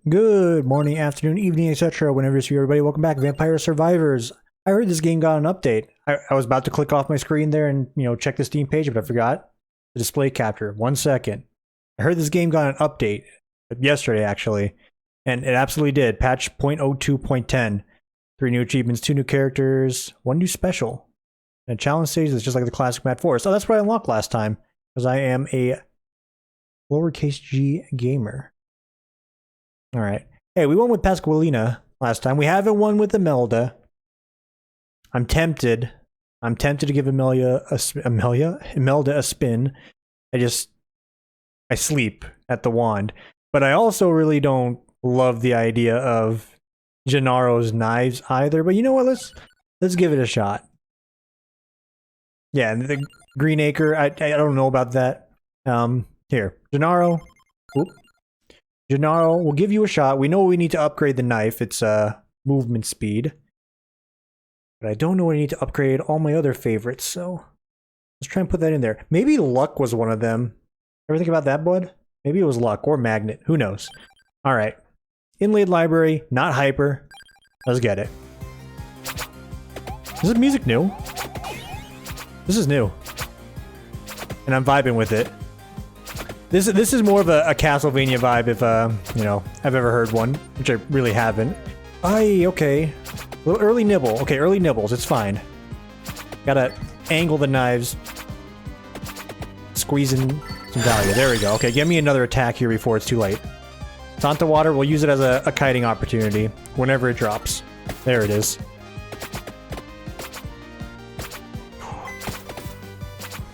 Good morning, afternoon, evening, etc. Whenever it's you, everybody. Welcome back, Vampire Survivors. I heard this game got an update. I was about to click off my screen there and check the Steam page, but I forgot the display capture. 1 second. I heard this game got an update yesterday, actually, and it absolutely did. Patch 0.02.10. 3 new achievements, 2 new characters, 1 new special, and challenge stage is just like the classic Mad Forest. Oh, that's what I unlocked last time because I am a lowercase g gamer. All right. Hey, we won with Pasqualina last time. We haven't won with Imelda. I'm tempted. To give Imelda a spin. I sleep at the wand. But I also really don't love the idea of Gennaro's knives either. But you know what? Let's give it a shot. Yeah, the Green Acre. I don't know about that. Here, Gennaro. Oop. Gennaro, we'll give you a shot. We know we need to upgrade the knife. It's movement speed. But I don't know what I need to upgrade all my other favorites, so let's try and put that in there. Maybe luck was one of them. Ever think about that, bud? Maybe it was luck or magnet. Who knows? All right. Inlaid library, not hyper. Let's get it. Is this music new? This is new. And I'm vibing with it. This is more of a Castlevania vibe if, I've ever heard one, which I really haven't. Okay. A little early nibble. Okay, early nibbles, it's fine. Gotta angle the knives. Squeezing some value. There we go. Okay, get me another attack here before it's too late. Santa Water, we'll use it as a kiting opportunity whenever it drops. There it is.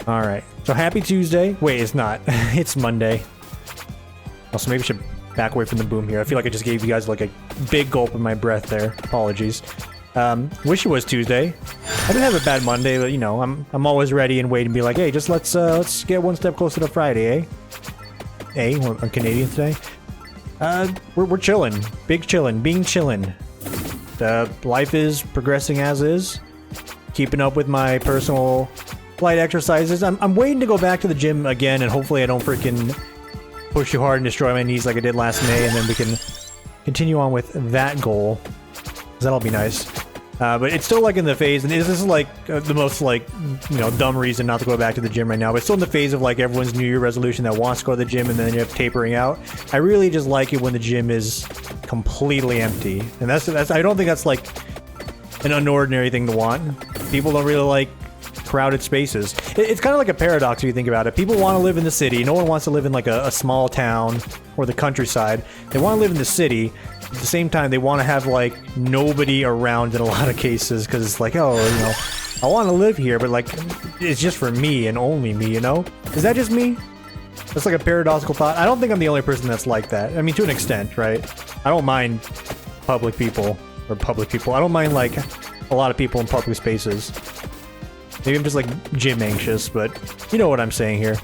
Alright. So happy Tuesday. Wait, it's not. It's Monday. Also, maybe I should back away from the boom here. I feel like I just gave you guys like a big gulp of my breath there. Apologies. Wish it was Tuesday. I didn't have a bad Monday, but I'm always ready and waiting to be like, hey, just let's get one step closer to Friday, eh? I'm Canadian today. We're chilling. Big chilling. Being chillin'. Life is progressing as is. Keeping up with my personal light exercises. I'm waiting to go back to the gym again, and hopefully I don't freaking push too hard and destroy my knees like I did last May, and then we can continue on with that goal. That'll be nice. But it's still like in the phase, and this is like the most dumb reason not to go back to the gym right now. But it's still in the phase of like everyone's New Year resolution that wants to go to the gym, and then you have tapering out. I really just like it when the gym is completely empty, and that's I don't think that's like an unordinary thing to want. People don't really like crowded spaces. It's kind of like a paradox if you think about it. People want to live in the city. No one wants to live in like a small town or the countryside. They want to live in the city. At the same time, they want to have like nobody around in a lot of cases because it's like, oh, I want to live here, but like it's just for me and only me, Is that just me? That's like a paradoxical thought. I don't think I'm the only person that's like that. I mean, to an extent, right? I don't mind public people. I don't mind like a lot of people in public spaces. Maybe I'm just like gym anxious, but you know what I'm saying here.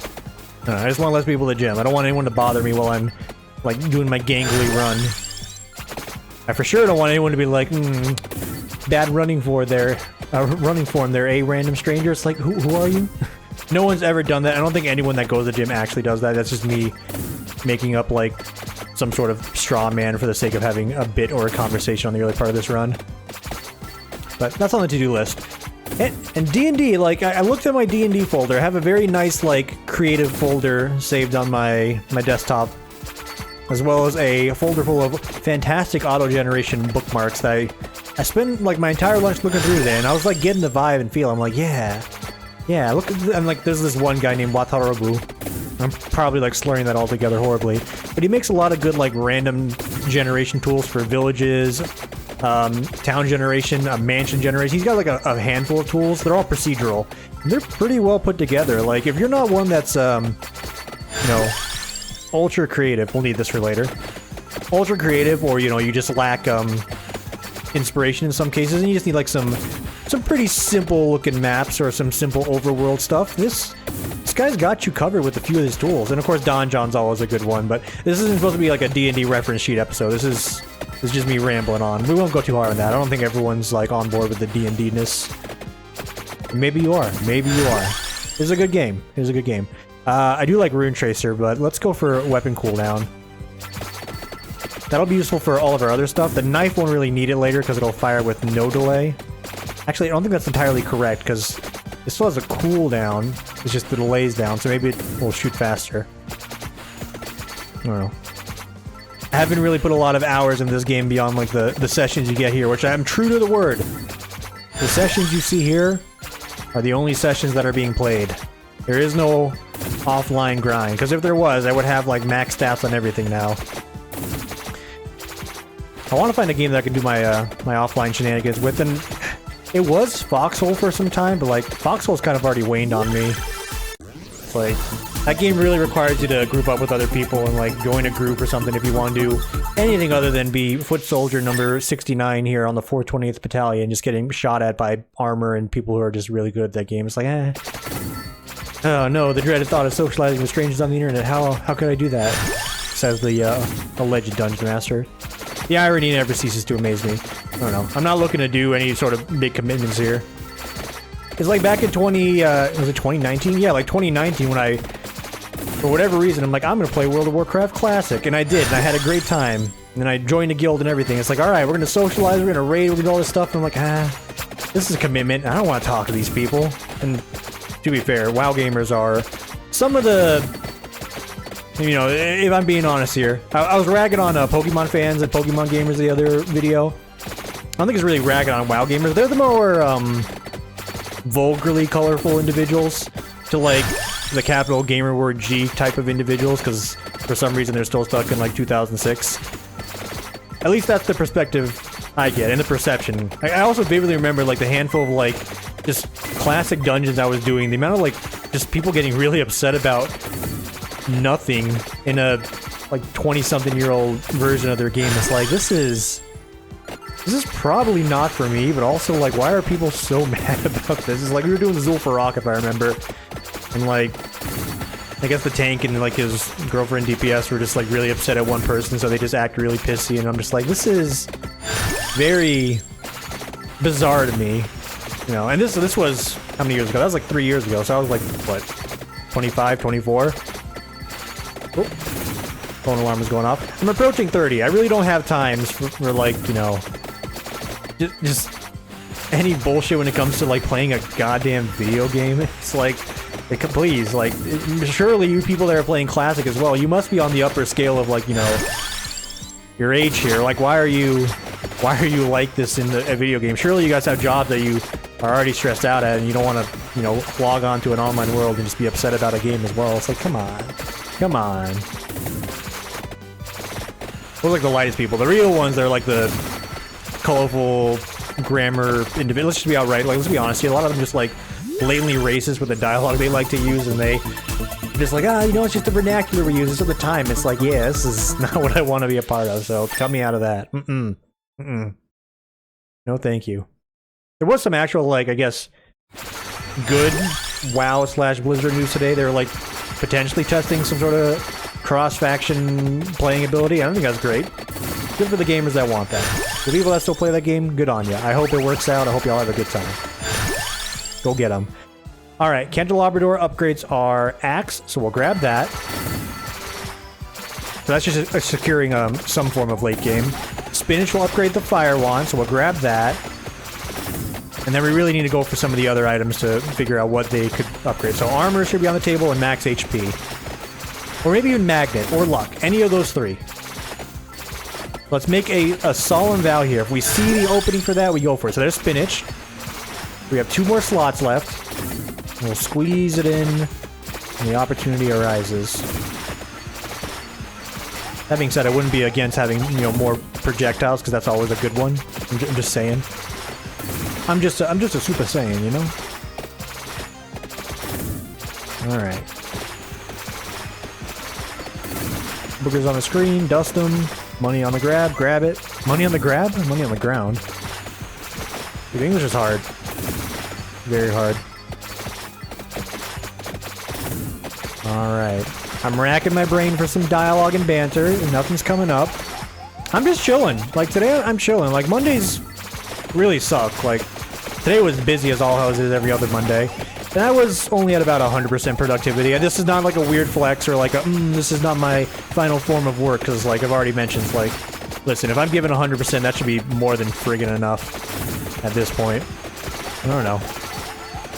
I just want less people at the gym. I don't want anyone to bother me while I'm like doing my gangly run. I for sure don't want anyone to be like, bad running form there, random stranger. It's like, who are you? No one's ever done that. I don't think anyone that goes to the gym actually does that. That's just me making up like some sort of straw man for the sake of having a bit or a conversation on the early part of this run. But that's on the to-do list. And D&D, like, I looked at my D&D folder. I have a very nice, like, creative folder saved on my desktop, as well as a folder full of fantastic auto-generation bookmarks that I spent, like, my entire lunch looking through today, and I was, like, getting the vibe and feel. I'm like, yeah, look at I'm like, there's this one guy named Watarobu. I'm probably, like, slurring that all together horribly. But he makes a lot of good, like, random generation tools for villages, town generation, mansion generation. He's got like a handful of tools. They're all procedural. And they're pretty well put together. Like, if you're not one that's, ultra creative, we'll need this for later. Ultra creative, or, you just lack, inspiration in some cases, and you just need like some pretty simple looking maps or some simple overworld stuff. This guy's got you covered with a few of his tools. And of course, Don John's always a good one, but this isn't supposed to be like a D&D reference sheet episode. This is just me rambling on. We won't go too hard on that. I don't think everyone's like on board with the D&D-ness. Maybe you are. Maybe you are. It's a good game. It's a good game. I do like Rune Tracer, but let's go for weapon cooldown. That'll be useful for all of our other stuff. The knife won't really need it later because it'll fire with no delay. Actually, I don't think that's entirely correct because it still has a cooldown. It's just the delay's down, so maybe it will shoot faster. I don't know. I haven't really put a lot of hours in this game beyond like the sessions you get here, which I am true to the word. The sessions you see here are the only sessions that are being played. There is no offline grind, because if there was, I would have like max stats on everything now. I want to find a game that I can do my my offline shenanigans with, and it was Foxhole for some time, but like Foxhole's kind of already waned on me. It's like that game really requires you to group up with other people and like join a group or something if you want to do anything other than be foot soldier number 69 here on the 420th Battalion, just getting shot at by armor and people who are just really good at that game. It's like, eh. Oh no, the dreaded thought of socializing with strangers on the internet. How could I do that? Says the alleged dungeon master. The irony never ceases to amaze me. I don't know. I'm not looking to do any sort of big commitments here. It's like back in was it 2019? Yeah, like 2019 when I, for whatever reason, I'm like, I'm gonna play World of Warcraft Classic, and I did, and I had a great time. And then I joined a guild and everything. It's like, alright, we're gonna socialize, we're gonna raid, we're gonna do all this stuff, and I'm like, this is a commitment. I don't want to talk to these people. And to be fair, WoW gamers are some of the, you know, if I'm being honest here, I was ragging on Pokemon fans and Pokemon gamers the other video. I don't think it's really ragging on WoW gamers. They're the more vulgarly colorful individuals to like the capital gamer word G type of individuals, because for some reason they're still stuck in like 2006. At least that's the perspective I get, and the perception. I also vividly remember like the handful of like just classic dungeons I was doing, the amount of like just people getting really upset about nothing in a like 20-something-year-old version of their game. It's like, this is probably not for me, but also like, why are people so mad about this? It's like we were doing Zul'Farrak, if I remember, and like I guess the tank and like his girlfriend DPS were just like really upset at one person, so they just act really pissy, and I'm just like, this is very bizarre to me, you know. And this was how many years ago? That was like 3 years ago, so I was like, what, 25, 24? Oh, phone alarm is going off. I'm approaching 30. I really don't have times for like, you know, just any bullshit when it comes to like playing a goddamn video game. It's like, please, like, surely you people that are playing Classic as well, you must be on the upper scale of like, you know, your age here. Like, why are you like this in a video game? Surely you guys have jobs that you are already stressed out at, and you don't want to, you know, log on to an online world and just be upset about a game as well. It's like, come on. Come on. Those are like the lightest people. The real ones, they're like the colorful grammar individuals. Let's just be outright. Like, let's be honest here. A lot of them just like blatantly racist with the dialogue they like to use, and they just like, you know, it's just the vernacular we use. It's at the time. It's like, yeah, this is not what I want to be a part of. So cut me out of that. No, thank you. There was some actual, like, I guess, good WoW/Blizzard news today. They were like potentially testing some sort of cross-faction playing ability. I don't think that's great. Good for the gamers that want that. The people that still play that game, good on you. I hope it works out. I hope y'all have a good time. Go get them. Alright, Candelabrador upgrades are Axe, so we'll grab that. So that's just securing some form of late game. Spinach will upgrade the Fire Wand, so we'll grab that. And then we really need to go for some of the other items to figure out what they could upgrade. So armor should be on the table, and max HP. Or maybe even magnet, or luck. Any of those three. Let's make a solemn vow here. If we see the opening for that, we go for it. So there's spinach. We have 2 more slots left. We'll squeeze it in when the opportunity arises. That being said, I wouldn't be against having, you know, more projectiles, because that's always a good one. I'm just saying. I'm just a Super Saiyan, you know? Alright. Boogers on the screen, dust them. Money on the grab, grab it. Money on the grab? Money on the ground. Dude, English is hard. Very hard. Alright. I'm racking my brain for some dialogue and banter, and nothing's coming up. I'm just chilling. Like, today I'm chilling. Like, Mondays really suck. Like, today was busy as all houses every other Monday. And I was only at about 100% productivity. And this is not like a weird flex or like a, this is not my final form of work, because like I've already mentioned, like, Listen, if I'm giving 100%, that should be more than friggin' enough at this point. I don't know.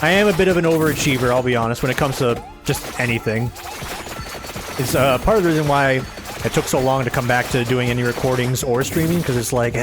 I am a bit of an overachiever, I'll be honest, when it comes to just anything. It's part of the reason why it took so long to come back to doing any recordings or streaming, because it's like,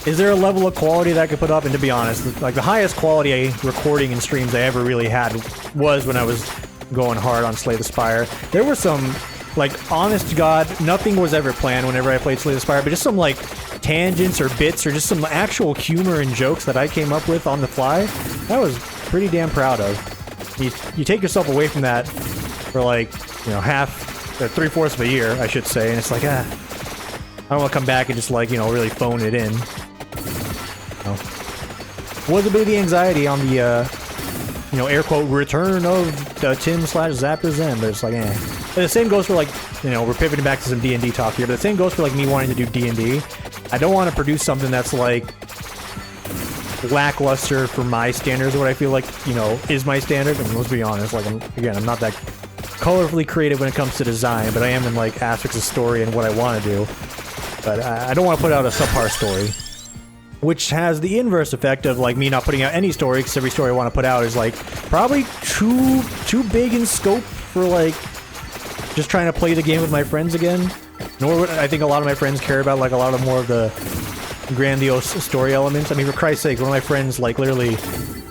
is there a level of quality that I could put up? And to be honest, like the highest quality recording and streams I ever really had was when I was going hard on Slay the Spire. There were some, like, honest to God, nothing was ever planned whenever I played Slay the Spire, but just some, like, tangents or bits or just some actual humor and jokes that I came up with on the fly. I was pretty damn proud of. You take yourself away from that for, like, you know, half, or 3/4 of a year, I should say, and it's like, I don't want to come back and just, like, you know, really phone it in. No. Was a bit of the anxiety on the, you know, air quote, return of the Tim/Zapper Zen, but it's like, And the same goes for, like, you know, we're pivoting back to some D&D talk here, but the same goes for, like, me wanting to do D&D. I don't want to produce something that's, like, lackluster for my standards, what I feel like, you know, is my standard. I mean, let's be honest, like, I'm not that colorfully creative when it comes to design, but I am in, like, aspects of story and what I want to do. But I don't want to put out a subpar story. Which has the inverse effect of, like, me not putting out any story, because every story I want to put out is, like, probably too big in scope for, like, just trying to play the game with my friends again. Nor would I think a lot of my friends care about, like, a lot of more of the grandiose story elements. I mean, for Christ's sake, one of my friends, like, literally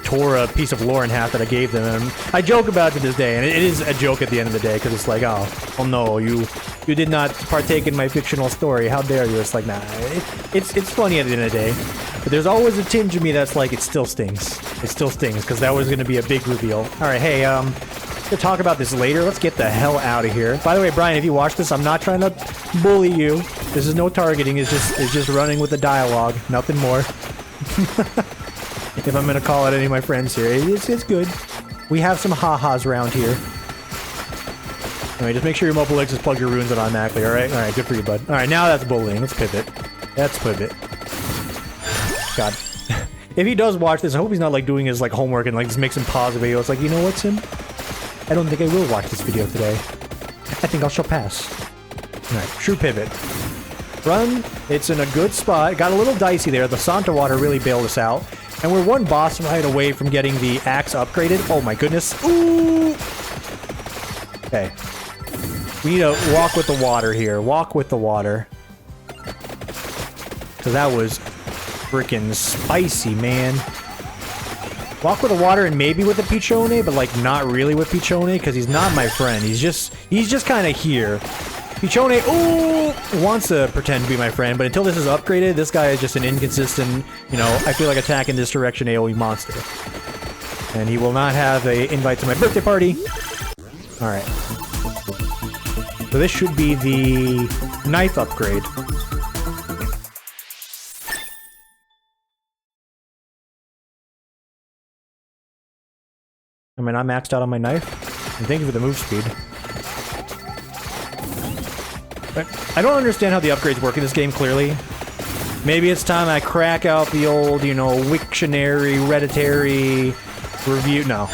tore a piece of lore in half that I gave them, and I joke about it to this day, and it is a joke at the end of the day, because it's like, oh no, you did not partake in my fictional story, how dare you? It's like, nah, it's funny at the end of the day, but there's always a tinge of me that's like, it still stings, because that was going to be a big reveal. Alright, hey, we'll talk about this later, let's get the hell out of here. By the way, Brian, if you watch this, I'm not trying to bully you, this is no targeting, it's just running with the dialogue, nothing more. If I'm gonna call out any of my friends here, it's good. We have some ha-has around here. Anyway, just make sure your mobile legs just plug your runes in automatically, alright? Alright, good for you, bud. Alright, now that's bullying. Let's pivot. Let's pivot. God. If he does watch this, I hope he's not, like, doing his, like, homework and, like, just makes him pause the video. It's like, you know what, Sim? I don't think I will watch this video today. I think I shall pass. Alright, true pivot. Run. It's in a good spot. It got a little dicey there. The Santa Water really bailed us out. And we're one boss fight away from getting the axe upgraded. Oh my goodness. Ooh! Okay. We need to walk with the water here. Walk with the water. Because that was freaking spicy, man. Walk with the water and maybe with the Pichone, but like not really with Pichone, because he's not my friend. He's just kind of here. Pichone, ooh, wants to pretend to be my friend, but until this is upgraded, this guy is just an inconsistent, you know, I feel like attack in this direction AoE monster. And he will not have a invite to my birthday party. Alright. So this should be the knife upgrade. Am I not maxed out on my knife? And thank you for the move speed. I don't understand how the upgrades work in this game, clearly. Maybe it's time I crack out the old, you know, Wiktionary, Hereditary review. No,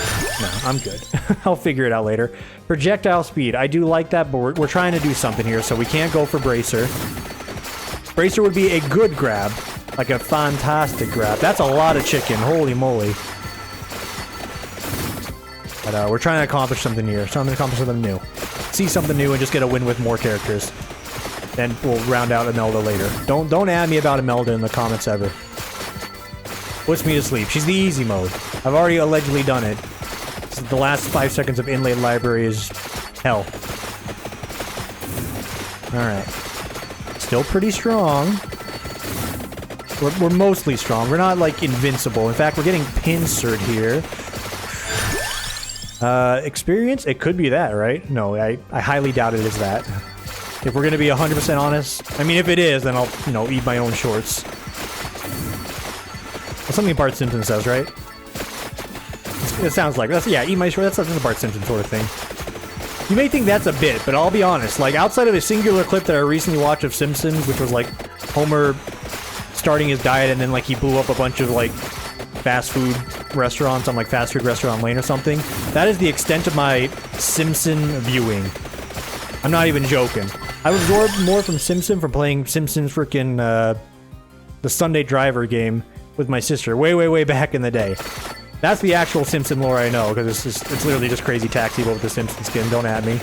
I'm good. I'll figure it out later. Projectile speed. I do like that, but we're trying to do something here, so we can't go for Bracer. Bracer would be a good grab. Like a fantastic grab. That's a lot of chicken. Holy moly. But we're trying to accomplish something here. Trying to accomplish something new. See something new and just get a win with more characters. Then we'll round out Imelda later. Don't add me about Imelda in the comments ever. Puts me to sleep. She's the easy mode. I've already allegedly done it. The last 5 seconds of inlaid library is hell. Alright. Still pretty strong. We're mostly strong. We're not, like, invincible. In fact, we're getting pincered here. Experience? It could be that, right? No, I highly doubt it is that. If we're gonna be 100% honest, I mean, if it is, then I'll, you know, eat my own shorts. That's something Bart Simpson says, right? It sounds like that's, yeah, eat my shorts. That's a Bart Simpson sort of thing. You may think that's a bit, but I'll be honest. Like, outside of a singular clip that I recently watched of Simpsons, which was like Homer starting his diet and then like he blew up a bunch of like fast food restaurants on like fast food restaurant lane or something. That is the extent of my Simpson viewing. I'm not even joking. I absorbed more from Simpson from playing Simpsons freaking the Sunday Driver game with my sister way back in the day. That's the actual Simpson lore I know, because it's literally just crazy taxi but with the Simpson skin. Don't at me.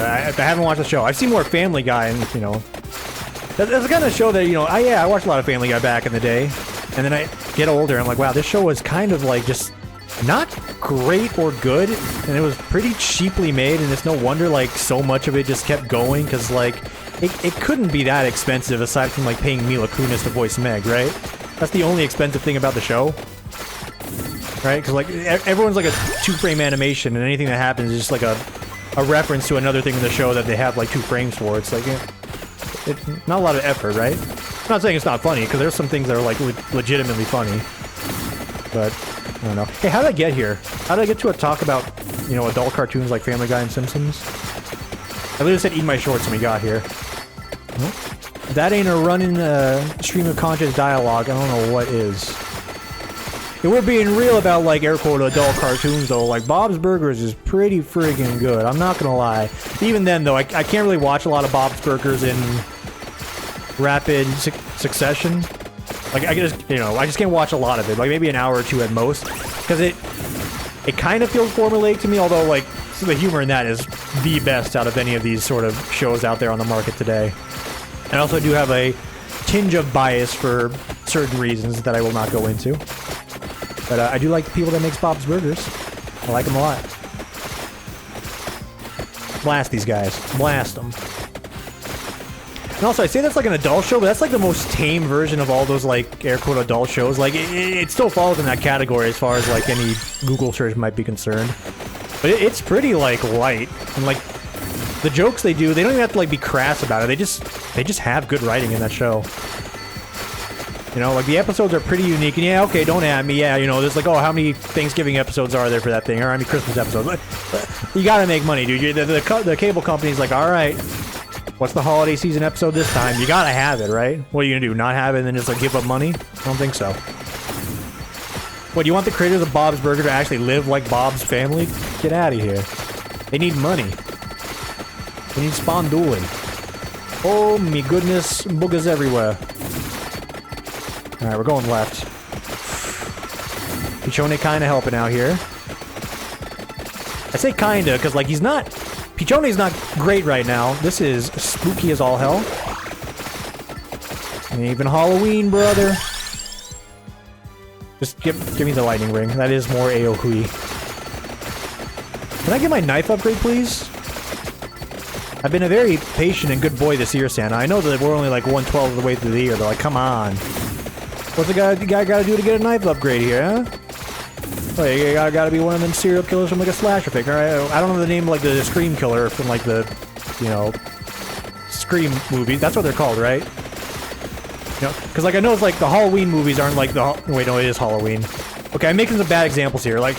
I haven't watched the show. I've seen more Family Guy, and you know, that's the kind of show that, you know, I watched a lot of Family Guy back in the day, and then I get older and I'm like, wow, this show was kind of like just not great or good, and it was pretty cheaply made, and it's no wonder like so much of it just kept going, because like it couldn't be that expensive aside from like paying Mila Kunis to voice Meg, right? That's the only expensive thing about the show, right? Because like everyone's like a 2-frame animation, and anything that happens is just like a reference to another thing in the show that they have like 2 frames for. It's like not a lot of effort, right? I'm not saying it's not funny, because there's some things that are like legitimately funny, but I don't know. Hey, how did I get here? How did I get to a talk about, you know, adult cartoons like Family Guy and Simpsons? I literally said eat my shorts when we got here. Nope. That ain't a running stream of conscious dialogue. I don't know what is. If we're being real about, like, air quote adult cartoons, though, like, Bob's Burgers is pretty friggin' good. I'm not gonna lie. Even then, though, I can't really watch a lot of Bob's Burgers in rapid succession. Like, I just, you know, I just can't watch a lot of it. Like, maybe an hour or 2 at most. Because it kind of feels formulaic to me, although, like, the humor in that is the best out of any of these sort of shows out there on the market today. I also do have a tinge of bias for certain reasons that I will not go into. But I do like the people that makes Bob's Burgers. I like them a lot. Blast these guys. Blast them. And also, I say that's like an adult show, but that's like the most tame version of all those, like, air quote adult shows. Like, it still falls in that category as far as, like, any Google search might be concerned. But it's pretty, like, light. And, like, the jokes they do, they don't even have to, like, be crass about it. They just have good writing in that show. You know, like, the episodes are pretty unique. And yeah, okay, don't at me. Yeah, you know, there's like, oh, how many Thanksgiving episodes are there for that thing? Or how many Christmas episodes? You gotta make money, dude. The cable company's like, alright, what's the holiday season episode this time? You gotta have it, right? What are you gonna do, not have it and then just, like, give up money? I don't think so. What, do you want the creators of Bob's Burger to actually live like Bob's family? Get out of here. They need money. They need spondooling. Oh, me goodness, boogers everywhere. Alright, we're going left. Pichone kinda helping out here. I say kinda, because, like, he's not... Pichone's not great right now. This is spooky as all hell. And even Halloween, brother. Just give me the lightning ring. That is more AoE. Can I get my knife upgrade, please? I've been a very patient and good boy this year, Santa. I know that we're only like 1/12 of the way through the year, but like, come on. What's the guy gotta do to get a knife upgrade here, huh? Oh, you gotta be one of them serial killers from like a slasher pick, alright? I don't know the name of like the Scream killer from like the, you know, Scream movies. That's what they're called, right? You know, because like I know it's like the Halloween movies aren't like the... Wait, no, it is Halloween. Okay, I'm making some bad examples here. Like,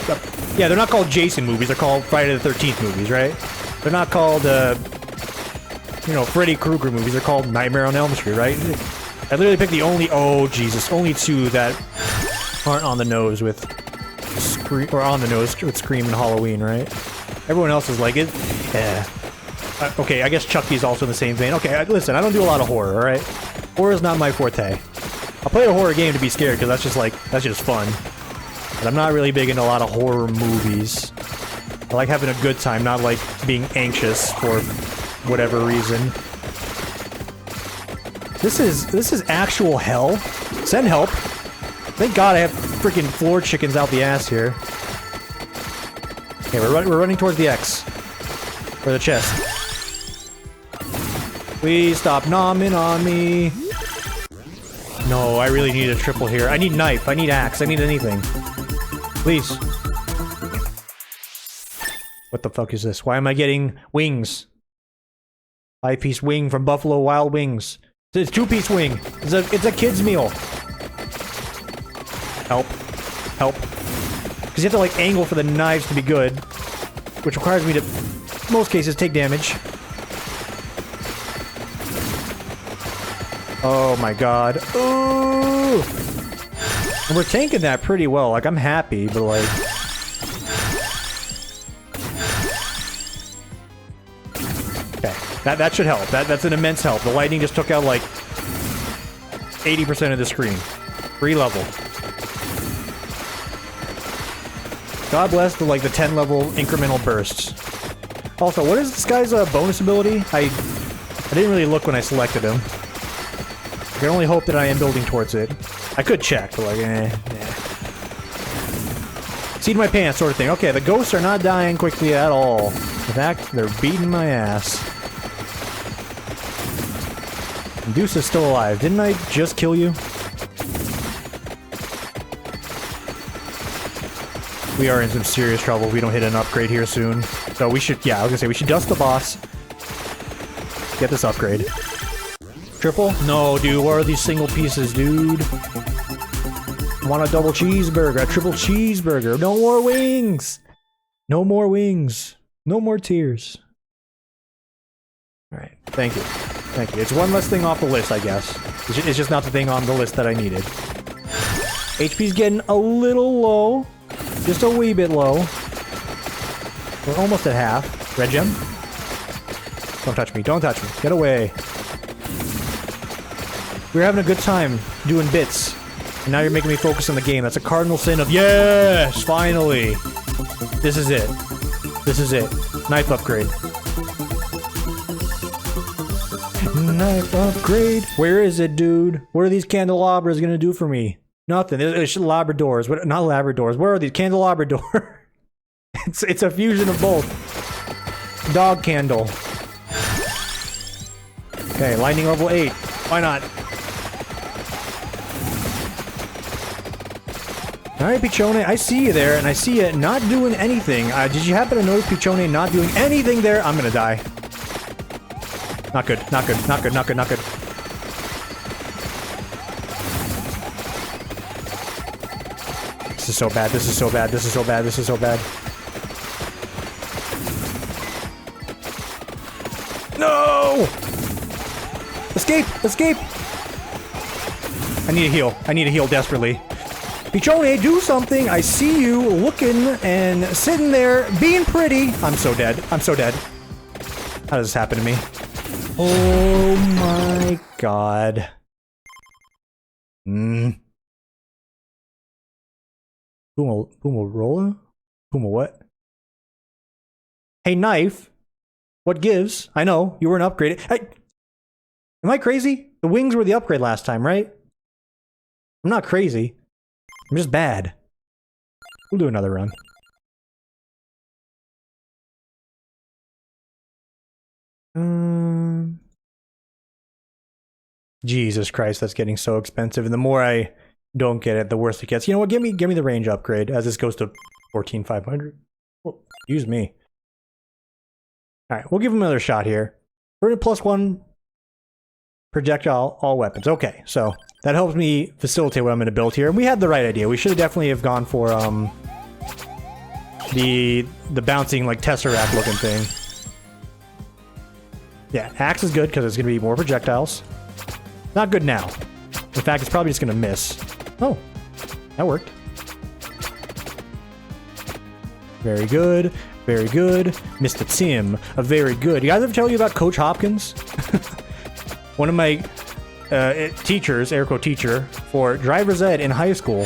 yeah, they're not called Jason movies. They're called Friday the 13th movies, right? They're not called, you know, Freddy Krueger movies. They're called Nightmare on Elm Street, right? I literally picked the only... Oh, Jesus. Only 2 that aren't on the nose with... Or on the nose with Scream and Halloween, right? Everyone else is like it. Yeah. Okay, I guess Chucky's also in the same vein. Okay, listen, I don't do a lot of horror, alright? Horror is not my forte. I'll play a horror game to be scared, because that's just like... That's just fun. But I'm not really big into a lot of horror movies. I like having a good time, not like being anxious for whatever reason. This is actual hell. Send help. Thank God I have freaking floor chickens out the ass here. Okay, we're running towards the X. Or the chest. Please stop nomming on me. No, I really need a triple here. I need knife. I need axe. I need anything. Please. What the fuck is this? Why am I getting wings? 5-piece wing from Buffalo Wild Wings. It's a 2-piece wing. It's a kid's meal. Help. Help. Because you have to, like, angle for the knives to be good. Which requires me to, in most cases, take damage. Oh my god. Ooh! And we're tanking that pretty well. Like, I'm happy, but, like... Okay. That should help. That's an immense help. The lightning just took out like 80% of the screen. Free level. God bless the like the 10 level incremental bursts. Also, what is this guy's bonus ability? I didn't really look when I selected him. I can only hope that I am building towards it. I could check, but like, Seat my pants sort of thing. Okay, the ghosts are not dying quickly at all. In fact, they're beating my ass. Deuce is still alive. Didn't I just kill you? We are in some serious trouble if we don't hit an upgrade here soon. So we should, yeah, I was gonna say, we should dust the boss. Get this upgrade. Triple? No, dude, what are these single pieces, dude? I want a double cheeseburger, a triple cheeseburger. No more wings! No more wings. No more tears. Alright, thank you. Thank you. It's one less thing off the list, I guess. It's just not the thing on the list that I needed. HP's getting a little low. Just a wee bit low. We're almost at half. Red gem? Don't touch me. Don't touch me. Get away. We were having a good time doing bits. And now you're making me focus on the game. That's a cardinal sin of yes! Finally! This is it. This is it. Knife upgrade. Knife upgrade. Where is it, dude? What are these candelabras gonna do for me? Nothing. It's Labradors. What? Not Labradors. Where are these? Candelabrador. it's a fusion of both. Dog candle. Okay, lightning level 8. Why not? Alright, Pichone, I see you there, and I see you not doing anything. Did you happen to notice Pichone not doing anything there? I'm gonna die. Not good, not good, not good, not good, not good. This is so bad, this is so bad, this is so bad, this is so bad. No! Escape! Escape! I need a heal. I need a heal desperately. Pichone, do something! I see you looking and sitting there being pretty. I'm so dead. I'm so dead. How does this happen to me? Oh my god. Puma Rolla? Puma what? Hey, knife. What gives? I know, you weren't upgraded. Am I crazy? The wings were the upgrade last time, right? I'm not crazy. I'm just bad. We'll do another run. Jesus Christ, that's getting so expensive. And the more I don't get it, the worse it gets. You know what? Give me the range upgrade as this goes to 14,500. Well, use me. All right, we'll give him another shot here. We're at +1 projectile all weapons. Okay, so that helps me facilitate what I'm going to build here. And we had the right idea. We should have definitely have gone for the bouncing like tesseract looking thing. Yeah, axe is good because it's going to be more projectiles. Not good now. In fact, it's probably just going to miss. Oh, that worked. Very good. Very good. Mr. Tim, a very good. You guys ever tell you about Coach Hopkins? One of my teachers, air quote teacher, for driver's ed in high school.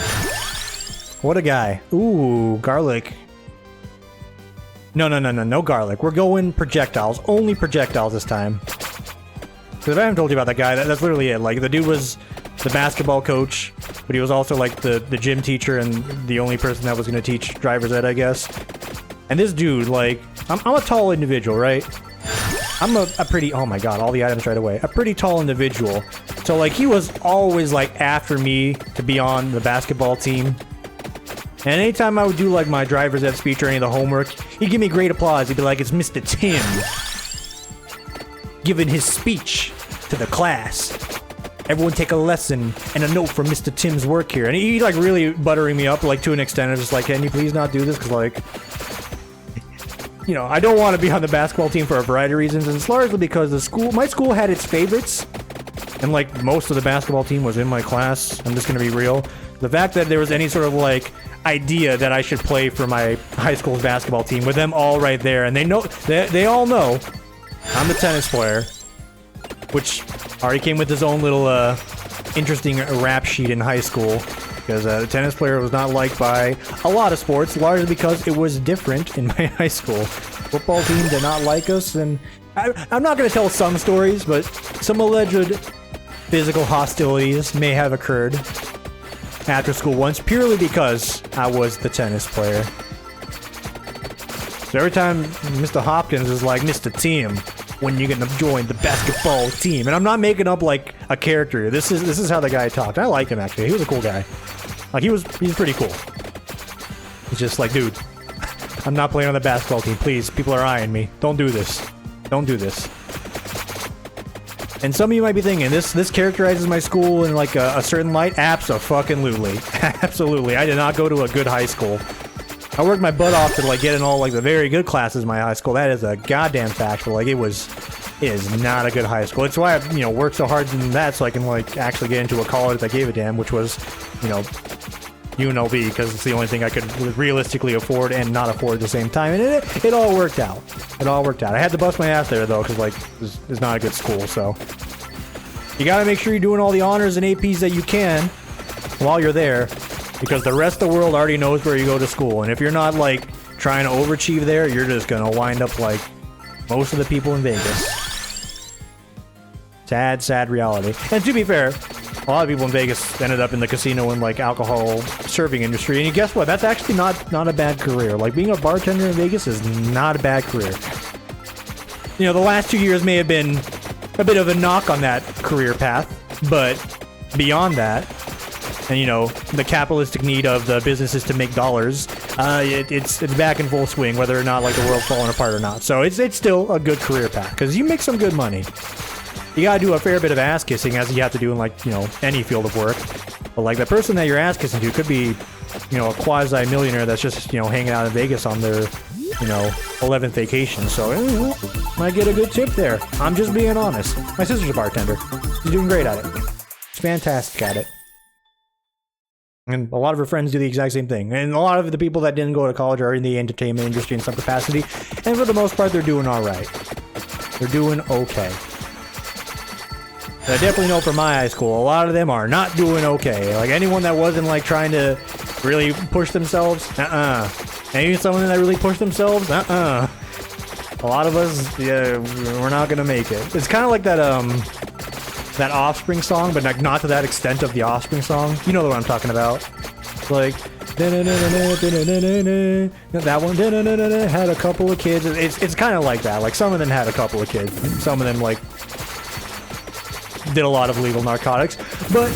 What a guy. Ooh, garlic. No garlic. We're going projectiles. Only projectiles this time. Because if I haven't told you about that guy, that's literally it. Like, the dude was the basketball coach, but he was also, like, the gym teacher and the only person that was going to teach driver's ed, I guess. And this dude, like, I'm a tall individual, right? I'm a pretty, oh my god, all the items right away. A pretty tall individual. So, like, he was always, like, after me to be on the basketball team. And anytime I would do, like, my driver's ed speech or any of the homework, he'd give me great applause. He'd be like, it's Mr. Tim giving his speech to the class. Everyone take a lesson and a note from Mr. Tim's work here. And he'd, like, really buttering me up, like, to an extent. I was just like, can you please not do this? Because, like, you know, I don't want to be on the basketball team for a variety of reasons. And it's largely because my school had its favorites. And, like, most of the basketball team was in my class. I'm just going to be real. The fact that there was any sort of, like, idea that I should play for my high school's basketball team with them all right there. And they know, they all know I'm the tennis player, which already came with his own little interesting rap sheet in high school, because the tennis player was not liked by a lot of sports, largely because it was different in my high school. Football team did not like us, and I'm not going to tell some stories, but some alleged physical hostilities may have occurred after school once, purely because I was the tennis player. So every time Mr. Hopkins is like, Mr. Tim, when you gonna join the basketball team? And I'm not making up like a character. This is how the guy talked. I like him actually. He was a cool guy. Like he's pretty cool. He's just like, dude, I'm not playing on the basketball team. Please, people are eyeing me. Don't do this. Don't do this. And some of you might be thinking, this characterizes my school in like a certain light. Abso-fucking-lutely. Absolutely. I did not go to a good high school. I worked my butt off to like get in all like the very good classes in my high school. That is a goddamn fact. But like it is not a good high school. It's why I worked so hard in that so I can like actually get into a college that gave a damn, which was UNLV, because it's the only thing I could realistically afford and not afford at the same time. And it all worked out. It all worked out. I had to bust my ass there though, because like it's not a good school. So you gotta make sure you're doing all the honors and APs that you can while you're there, because the rest of the world already knows where you go to school. And if you're not like trying to overachieve there, you're just gonna wind up like most of the people in Vegas. Sad reality. And to be fair, a lot of people in Vegas ended up in the casino and like alcohol serving industry. And guess what? That's actually not a bad career. Like being a bartender in Vegas is not a bad career. The last 2 years may have been a bit of a knock on that career path, but beyond that, and the capitalistic need of the businesses to make dollars, it's back in full swing, whether or not like the world's falling apart or not. So it's still a good career path, because you make some good money. You gotta do a fair bit of ass kissing, as you have to do in like any field of work. But like the person that you're ass kissing to could be a quasi millionaire that's just hanging out in Vegas on their 11th vacation. So might get a good tip there. I'm just being honest. My sister's a bartender. She's doing great at it. She's fantastic at it. And a lot of her friends do the exact same thing. And a lot of the people that didn't go to college are in the entertainment industry in some capacity. And for the most part, they're doing alright. They're doing okay. I definitely know from my high school, a lot of them are not doing okay. Like anyone that wasn't like trying to really push themselves, And even someone that really pushed themselves, A lot of us, yeah, we're not gonna make it. It's kind of like that, that Offspring song, but like not to that extent of the Offspring song. You know what I'm talking about. Like, that one had a couple of kids. It's kind of like that. Like some of them had a couple of kids. Some of them like did a lot of legal narcotics. But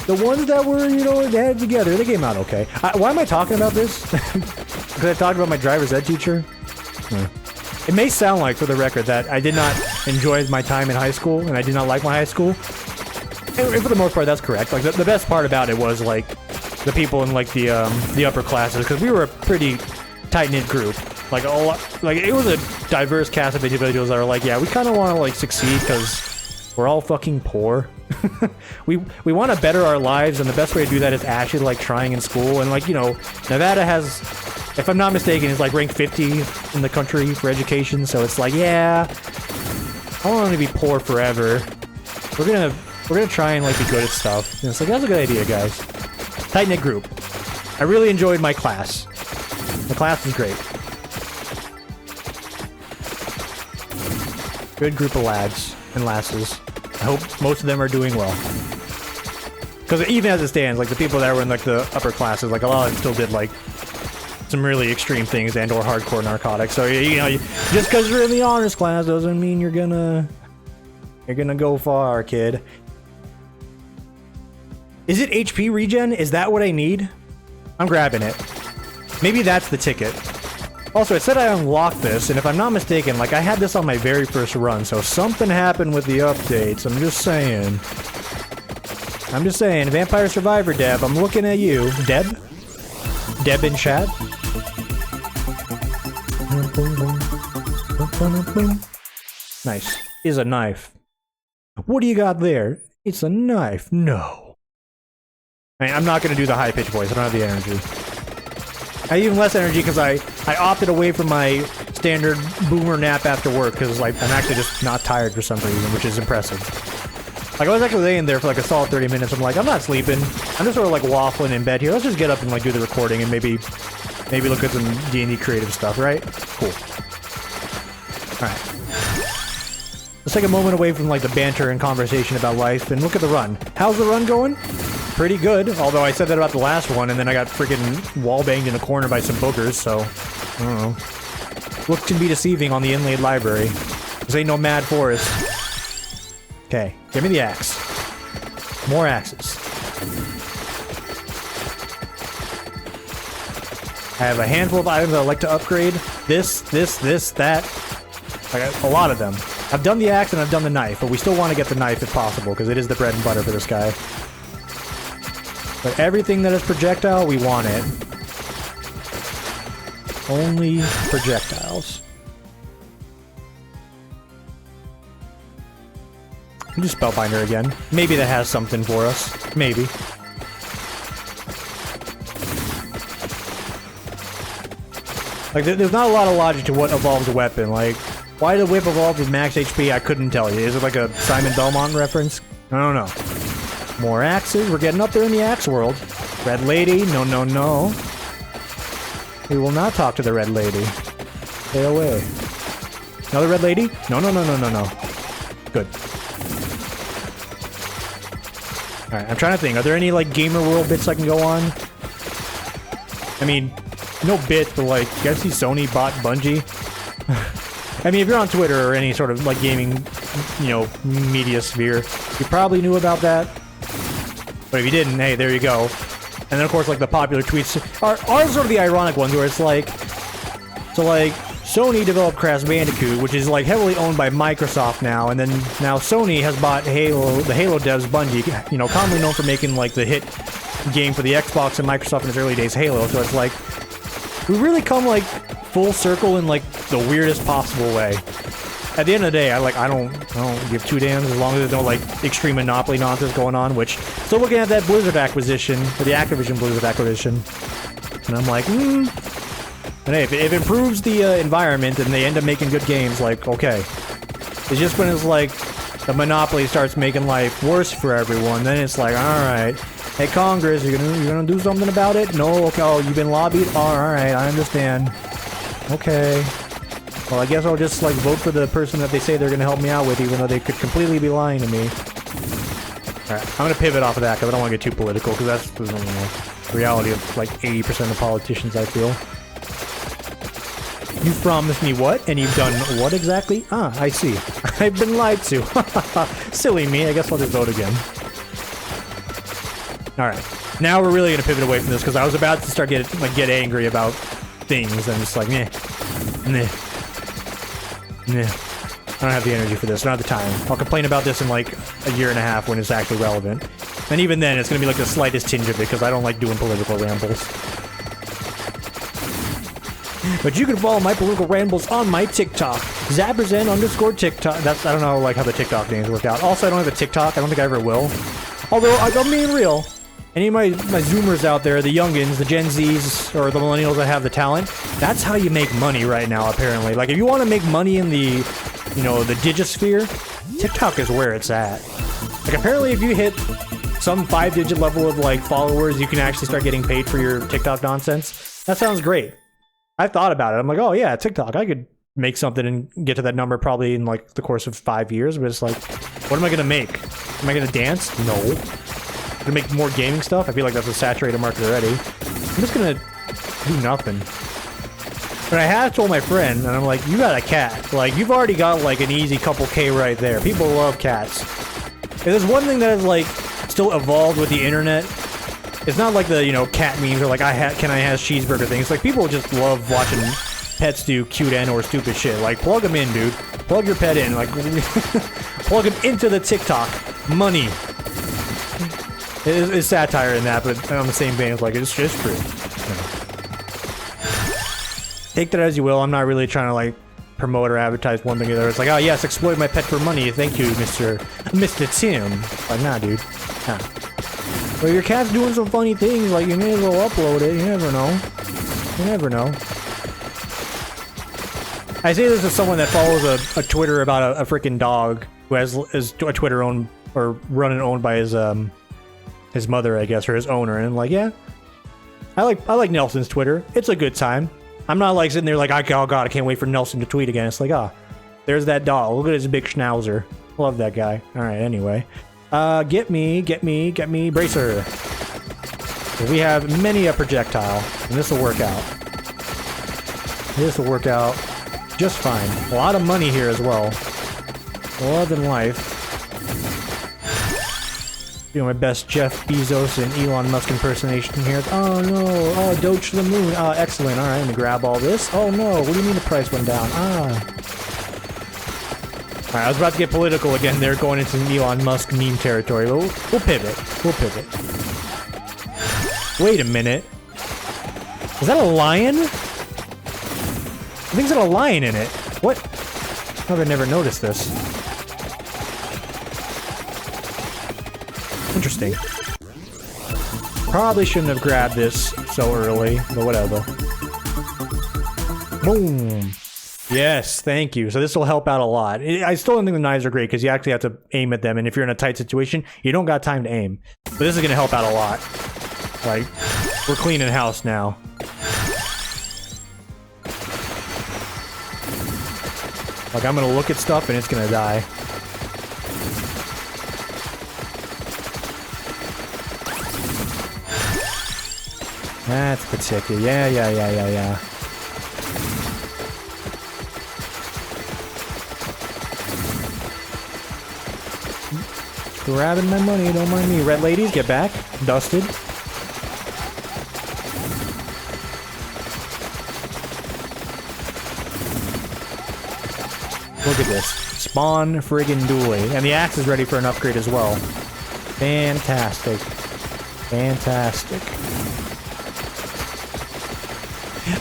the ones that were, they had it together, they came out okay. Why am I talking about this? Because I talked about my driver's ed teacher. It may sound like, for the record, that I did not enjoy my time in high school, and I did not like my high school. And for the most part, that's correct. Like the best part about it was like the people in like the upper classes, because we were a pretty tight-knit group. Like a lot, like it was a diverse cast of individuals that were like, yeah, we kind of want to like succeed because we're all fucking poor. we want to better our lives, and the best way to do that is actually like trying in school. And like Nevada has, if I'm not mistaken, is like ranked 50 in the country for education. So it's like, yeah, I don't want to be poor forever. We're gonna try and like be good at stuff. And it's like, that's a good idea, guys. Tight-knit group. I really enjoyed my class. The class was great. Good group of lads and lasses. I hope most of them are doing well. Because even as it stands, like the people that were in like the upper classes, like a lot of them still did like some really extreme things and or hardcore narcotics. So just because you're in the honors class doesn't mean you're gonna go far, kid. Is it HP regen? Is that what I need? I'm grabbing it. Maybe that's the ticket. Also, it said I unlocked this, and if I'm not mistaken, like I had this on my very first run, so something happened with the updates. I'm just saying. Vampire Survivor Deb, I'm looking at you. Deb? Deb in chat? Nice. Is a knife. What do you got there? It's a knife. No. I'm not going to do the high-pitched voice. I don't have the energy. I have even less energy because I opted away from my standard boomer nap after work because like I'm actually just not tired for some reason, which is impressive. Like I was actually laying there for like a solid 30 minutes. I'm like, I'm not sleeping. I'm just sort of like waffling in bed here. Let's just get up and like do the recording and maybe look at some D&D creative stuff, right? Cool. All right. Let's take a moment away from like the banter and conversation about life and look at the run. How's the run going? Pretty good. Although I said that about the last one and then I got freaking wall banged in a corner by some boogers. So I don't know. Looks can be deceiving on the inlaid library. This ain't no mad forest. Okay, give me the axe. More axes. I have a handful of items that I'd like to upgrade. This, that. I got a lot of them. I've done the axe and I've done the knife, but we still want to get the knife if possible, because it is the bread and butter for this guy. But everything that is projectile, we want it. Only projectiles. We'll do Spellbinder again. Maybe that has something for us. Maybe. Like, there's not a lot of logic to what evolves a weapon. Like, why the whip evolved with max HP, I couldn't tell you. Is it like a Simon Belmont reference? I don't know. More axes. We're getting up there in the axe world. Red lady. No, no, no. We will not talk to the red lady. Stay away. Another red lady? No, no, no, no, no, no. Good. Alright, I'm trying to think. Are there any, like, Gamer World bits I can go on? I mean, no bits, but, like, you guys see Sony bought Bungie? I mean, if you're on Twitter or any sort of, like, gaming, you know, media sphere, you probably knew about that. But if you didn't, hey, there you go. And then, of course, like, the popular tweets are sort of the ironic ones where it's like... So, like, Sony developed Crash Bandicoot, which is, like, heavily owned by Microsoft now, and then now Sony has bought Halo, the Halo devs, Bungie, you know, commonly known for making, like, the hit game for the Xbox and Microsoft in its early days, Halo, so it's like... We really come, like, full circle in, like, the weirdest possible way. At the end of the day, I don't give two damns as long as there's no, like, extreme monopoly nonsense going on, which... Still looking at that Blizzard acquisition, or the Activision Blizzard acquisition, and I'm like, But hey, if it improves the environment and they end up making good games, like, okay. It's just when it's like, the monopoly starts making life worse for everyone, then it's like, alright. Hey, Congress, you're gonna do something about it? No? Okay, oh, you've been lobbied? Oh, alright, I understand. Okay. Well, I guess I'll just, like, vote for the person that they say they're gonna help me out with, even though they could completely be lying to me. Alright, I'm gonna pivot off of that, because I don't want to get too political, because that's the reality of, like, 80% of politicians, I feel. You promised me what? And you've done what exactly? Ah, I see. I've been lied to. Silly me, I guess I'll just vote again. Alright, now we're really gonna pivot away from this, because I was about to start get angry about things, and it's like, meh. I don't have the energy for this, I don't have the time. I'll complain about this in like a year and a half when it's actually relevant. And even then, it's gonna be like the slightest tinge of it, because I don't like doing political rambles. But you can follow my political rambles on my TikTok. Zapperzen_TikTok. That's, I don't know, like, how the TikTok names work out. Also, I don't have a TikTok. I don't think I ever will. Although, I'm being real. Any of my Zoomers out there, the youngins, the Gen Zs, or the millennials that have the talent, that's how you make money right now, apparently. Like, if you want to make money in the, you know, the digisphere, TikTok is where it's at. Like, apparently if you hit some 5-digit level of, like, followers, you can actually start getting paid for your TikTok nonsense. That sounds great. I've thought about it. I'm like, oh yeah, TikTok, I could make something and get to that number probably in, like, the course of 5 years, but it's like, what am I gonna make? Am I gonna dance? No. Gonna make more gaming stuff? I feel like that's a saturated market already. I'm just gonna do nothing. But I have told my friend, and I'm like, you got a cat. Like, you've already got, like, an easy couple K right there. People love cats. If there's one thing that is, like, still evolved with the internet, it's not like the, you know, cat memes or, like, can I have cheeseburger things. Like, people just love watching pets do cute and or stupid shit. Like, plug them in, dude. Plug your pet in. Like, plug him into the TikTok. Money. It's satire in that, but on the same vein, it's like, it's just true. Take that as you will. I'm not really trying to, like, promote or advertise one thing or the other. It's like, oh yes, exploit my pet for money. Thank you, Mr. Tim. Like, nah, dude. Nah. But your cat's doing some funny things, like, you may as well upload it. You never know. You never know. I say this as someone that follows a Twitter about a freaking dog who has a Twitter owned or run and owned by his mother, I guess, or his owner, and like, yeah, I like Nelson's Twitter. It's a good time. I'm not like sitting there like, oh god, I can't wait for Nelson to tweet again. It's like, there's that dog. Look at his big schnauzer. Love that guy. All right, anyway, get me, bracer. We have many a projectile, and this will work out. This will work out just fine. A lot of money here as well. More than life. Doing my best Jeff Bezos and Elon Musk impersonation here. Oh no! Oh, Doge to the moon. Excellent. All right, let me grab all this. Oh no! What do you mean the price went down? All right, I was about to get political again. There, going into some Elon Musk meme territory. We'll pivot. We'll pivot. Wait a minute. Is that a lion? I think it's got a lion in it. What? I've never noticed this. Interesting. Probably shouldn't have grabbed this so early, but whatever. Boom. Yes, thank you. So this will help out a lot. I still don't think the knives are great because you actually have to aim at them, and if you're in a tight situation, you don't got time to aim. But this is going to help out a lot. Like, we're cleaning house now. Like, I'm gonna look at stuff and it's gonna die. That's particular. Yeah. Grabbing my money, don't mind me. Red ladies, get back. Dusted. Look at this. Spawn friggin' dually. And the axe is ready for an upgrade as well. Fantastic. Fantastic.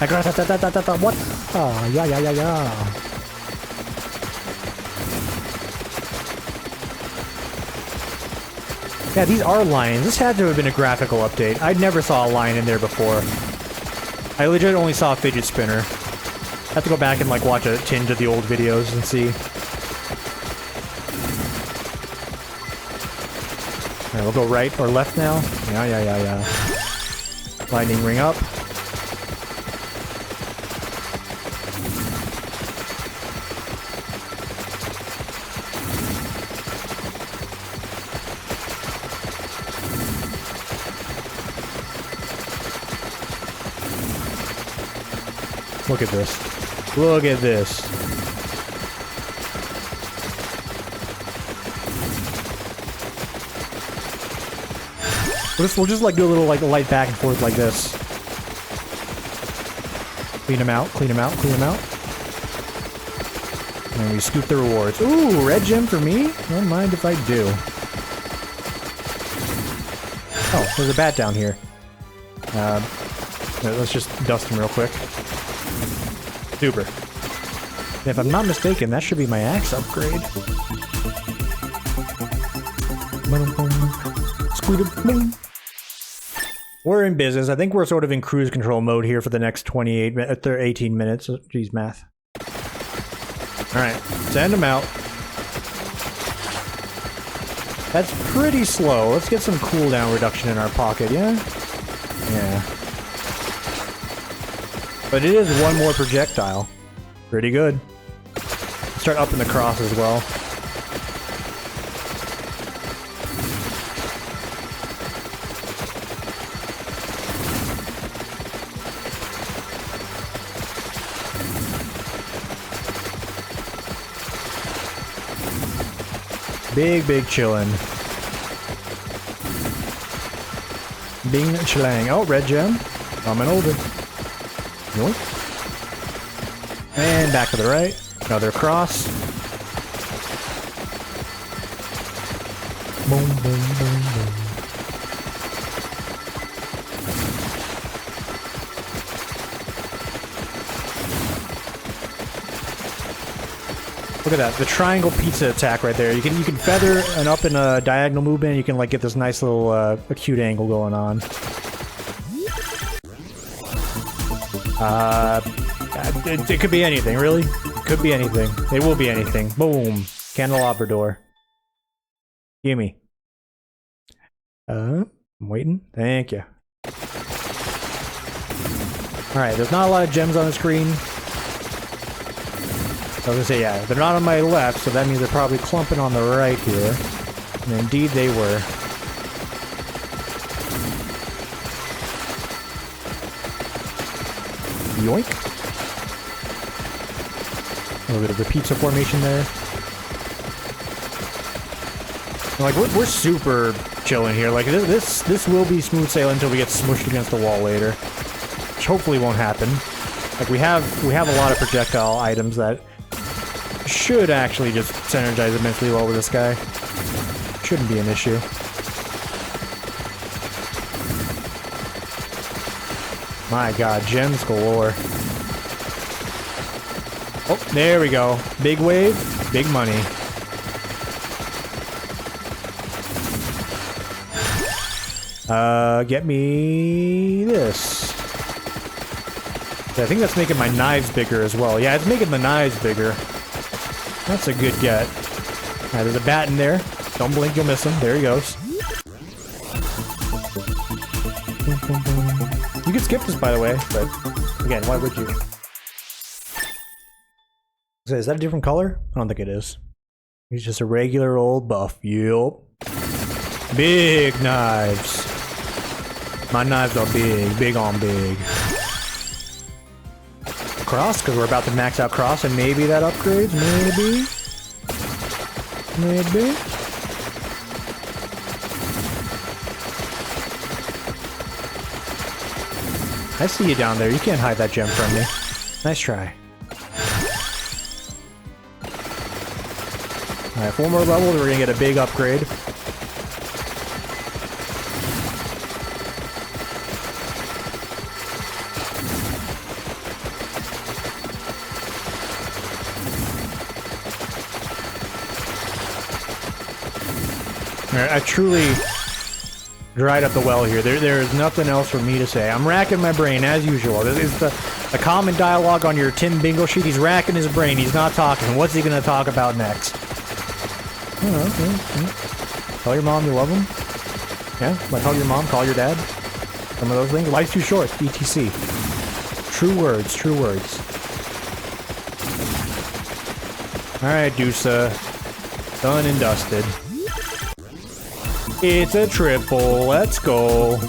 I got that. What? Oh, yeah. Yeah, these are lions. This had to have been a graphical update. I never saw a lion in there before. I legit only saw a fidget spinner. I have to go back and like watch a tinge of the old videos and see. Alright, we'll go right or left now. Yeah. Lightning ring up. Look at this. Look at this. We'll just like do a little like light back and forth like this. Clean them out. And we scoop the rewards. Ooh, red gem for me? Don't mind if I do. Oh, there's a bat down here. Let's just dust him real quick. Super. If I'm not mistaken, that should be my axe upgrade. We're in business. I think we're sort of in cruise control mode here for the next 18 minutes. Geez, math. Alright, send them out. That's pretty slow. Let's get some cooldown reduction in our pocket, yeah? Yeah. But it is one more projectile. Pretty good. Start upping the cross as well. Big chillin'. Bing chillang. Oh, red gem. Coming over. Yoink. And back to the right. Another cross. Boom. Look at that, the triangle pizza attack right there. You can feather and up in a diagonal movement. You can like get this nice little acute angle going on. It could be anything, really. could be anything. It will be anything. Boom. Candelabra door. Gimme. I'm waiting. Thank you. Alright, there's not a lot of gems on the screen. I was gonna say, yeah, they're not on my left, so that means they're probably clumping on the right here. And indeed they were. Yoink. A little bit of a pizza formation there. Like, we're super chilling here. Like, this will be smooth sailing until we get smushed against the wall later. Which hopefully won't happen. Like, we have a lot of projectile items that should actually just synergize immensely well with this guy. Shouldn't be an issue. My god, gems galore. Oh, there we go. Big wave, big money. Get me this. I think that's making my knives bigger as well. Yeah, it's making the knives bigger. That's a good get. Alright, there's a bat in there. Don't blink, you'll miss him. There he goes. You could skip this, by the way, but again, why would you? So is that a different color? I don't think it is. He's just a regular old buff. Yup. Big knives. My knives are big. Big on big. Cross, because we're about to max out cross, and maybe that upgrades. Maybe. Maybe. I see you down there. You can't hide that gem from me. Nice try. Alright, 4 more levels, we're gonna get a big upgrade. Alright, I truly dried up the well here. There is nothing else for me to say. I'm racking my brain, as usual. This is the common dialogue on your Tim bingo sheet. He's racking his brain. He's not talking. What's he gonna talk about next? I don't know. Tell your mom you love him? Yeah? Like hug your mom, call your dad? Some of those things? Life's too short, ETC. True words, true words. Alright, Dusa. Done and dusted. It's a triple, let's go.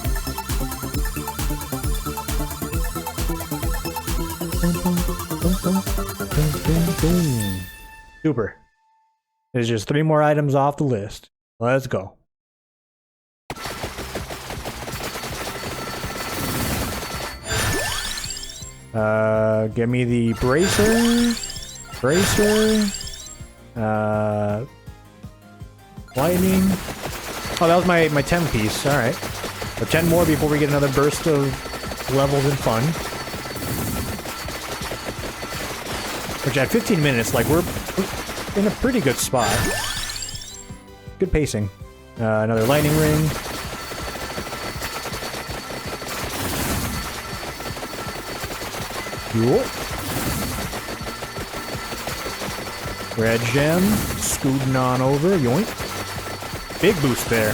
Super. There's just 3 more items off the list. Let's go. Give me the bracer. Lightning. Oh, that was my 10 piece. Alright. So 10 more before we get another burst of levels and fun. Which at 15 minutes, like, we're in a pretty good spot. Good pacing. Another lightning ring. Cool. Red gem. Scooting on over. Yoink. Big boost there.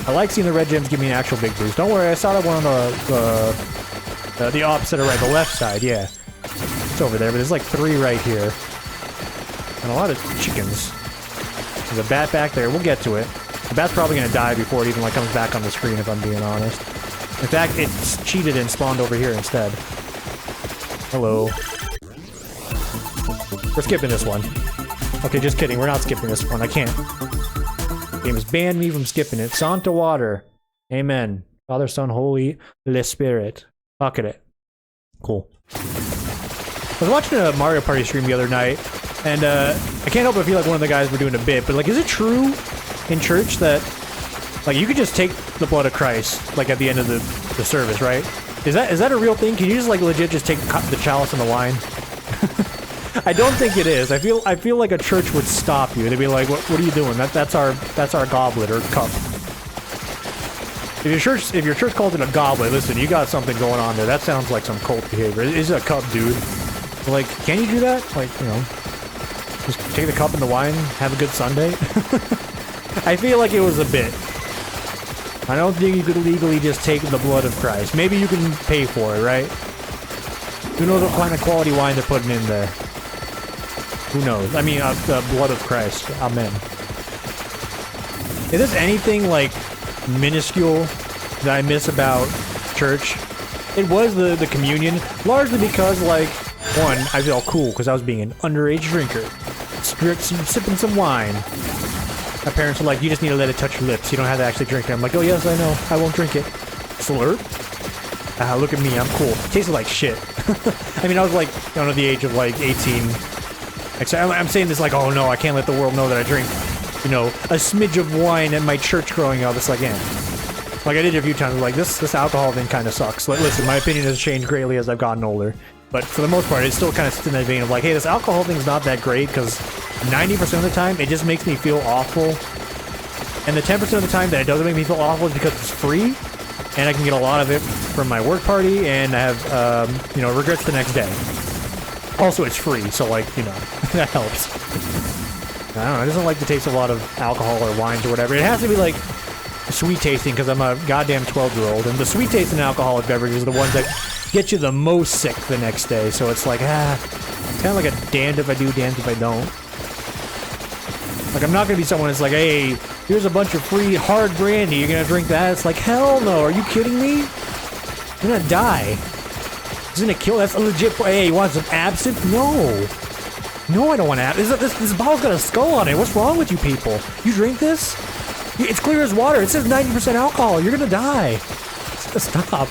I like seeing the red gems give me an actual big boost. Don't worry, I saw that one on the opposite or right, the left side, yeah. It's over there, but there's like 3 right here. And a lot of chickens. There's a bat back there, we'll get to it. The bat's probably gonna die before it even like comes back on the screen, if I'm being honest. In fact, it's cheated and spawned over here instead. Hello. We're skipping this one. Okay, just kidding, we're not skipping this one, I can't. Game has banned me from skipping it. Santa water. Amen. Father, Son, Holy Spirit. Bucket it. Cool. I was watching a Mario Party stream the other night, and I can't help but feel like one of the guys were doing a bit, but like, is it true in church that like you could just take the blood of Christ like at the end of the service, right? Is that a real thing? Can you just like legit just take the chalice and the wine? I don't think it is. I feel like a church would stop you. They'd be like, "What are you doing? That's our goblet or cup." If your church calls it a goblet, listen, you got something going on there. That sounds like some cult behavior. It's a cup, dude. Like, can you do that? Like, you know, Just take the cup and the wine, have a good Sunday. I feel like it was a bit. I don't think you could legally just take the blood of Christ. Maybe you can pay for it, right? Who knows what kind of quality wine they're putting in there? Who knows? I mean, the blood of Christ. Amen. Is there anything, like, minuscule that I miss about church? It was the communion, largely because, like, one, I felt cool because I was being an underage drinker. Sipping some wine. My parents were like, you just need to let it touch your lips. You don't have to actually drink it. I'm like, oh yes, I know. I won't drink it. Slurp. Look at me. I'm cool. It tasted like shit. I mean, I was like, under the age of like 18. I'm saying this like, oh no, I can't let the world know that I drink, you know, a smidge of wine at my church growing up. It's like, yeah. Like I did it a few times. Like this alcohol thing kind of sucks. Like, listen, my opinion has changed greatly as I've gotten older. But for the most part, it still kind of sits in that vein of like, hey, this alcohol thing's not that great because 90% of the time, it just makes me feel awful. And the 10% of the time that it doesn't make me feel awful is because it's free, and I can get a lot of it from my work party, and I have, you know, regrets the next day. Also, it's free, so, like, you know, that helps. I don't know, I just don't like the taste of a lot of alcohol or wines or whatever. It has to be, like, sweet tasting, because I'm a goddamn 12-year-old, and the sweet tasting alcoholic beverages are the ones that get you the most sick the next day, so it's like, kind of like a damned if I do, damned if I don't. Like, I'm not gonna be someone that's like, hey, here's a bunch of free hard brandy, you're gonna drink that? It's like, hell no, are you kidding me? You're gonna die. It's gonna kill, that's a legit, hey, you want some absinthe? No. No, I don't want absinthe. This bottle's got a skull on it. What's wrong with you people? You drink this? It's clear as water. It says 90% alcohol. You're gonna die. Stop.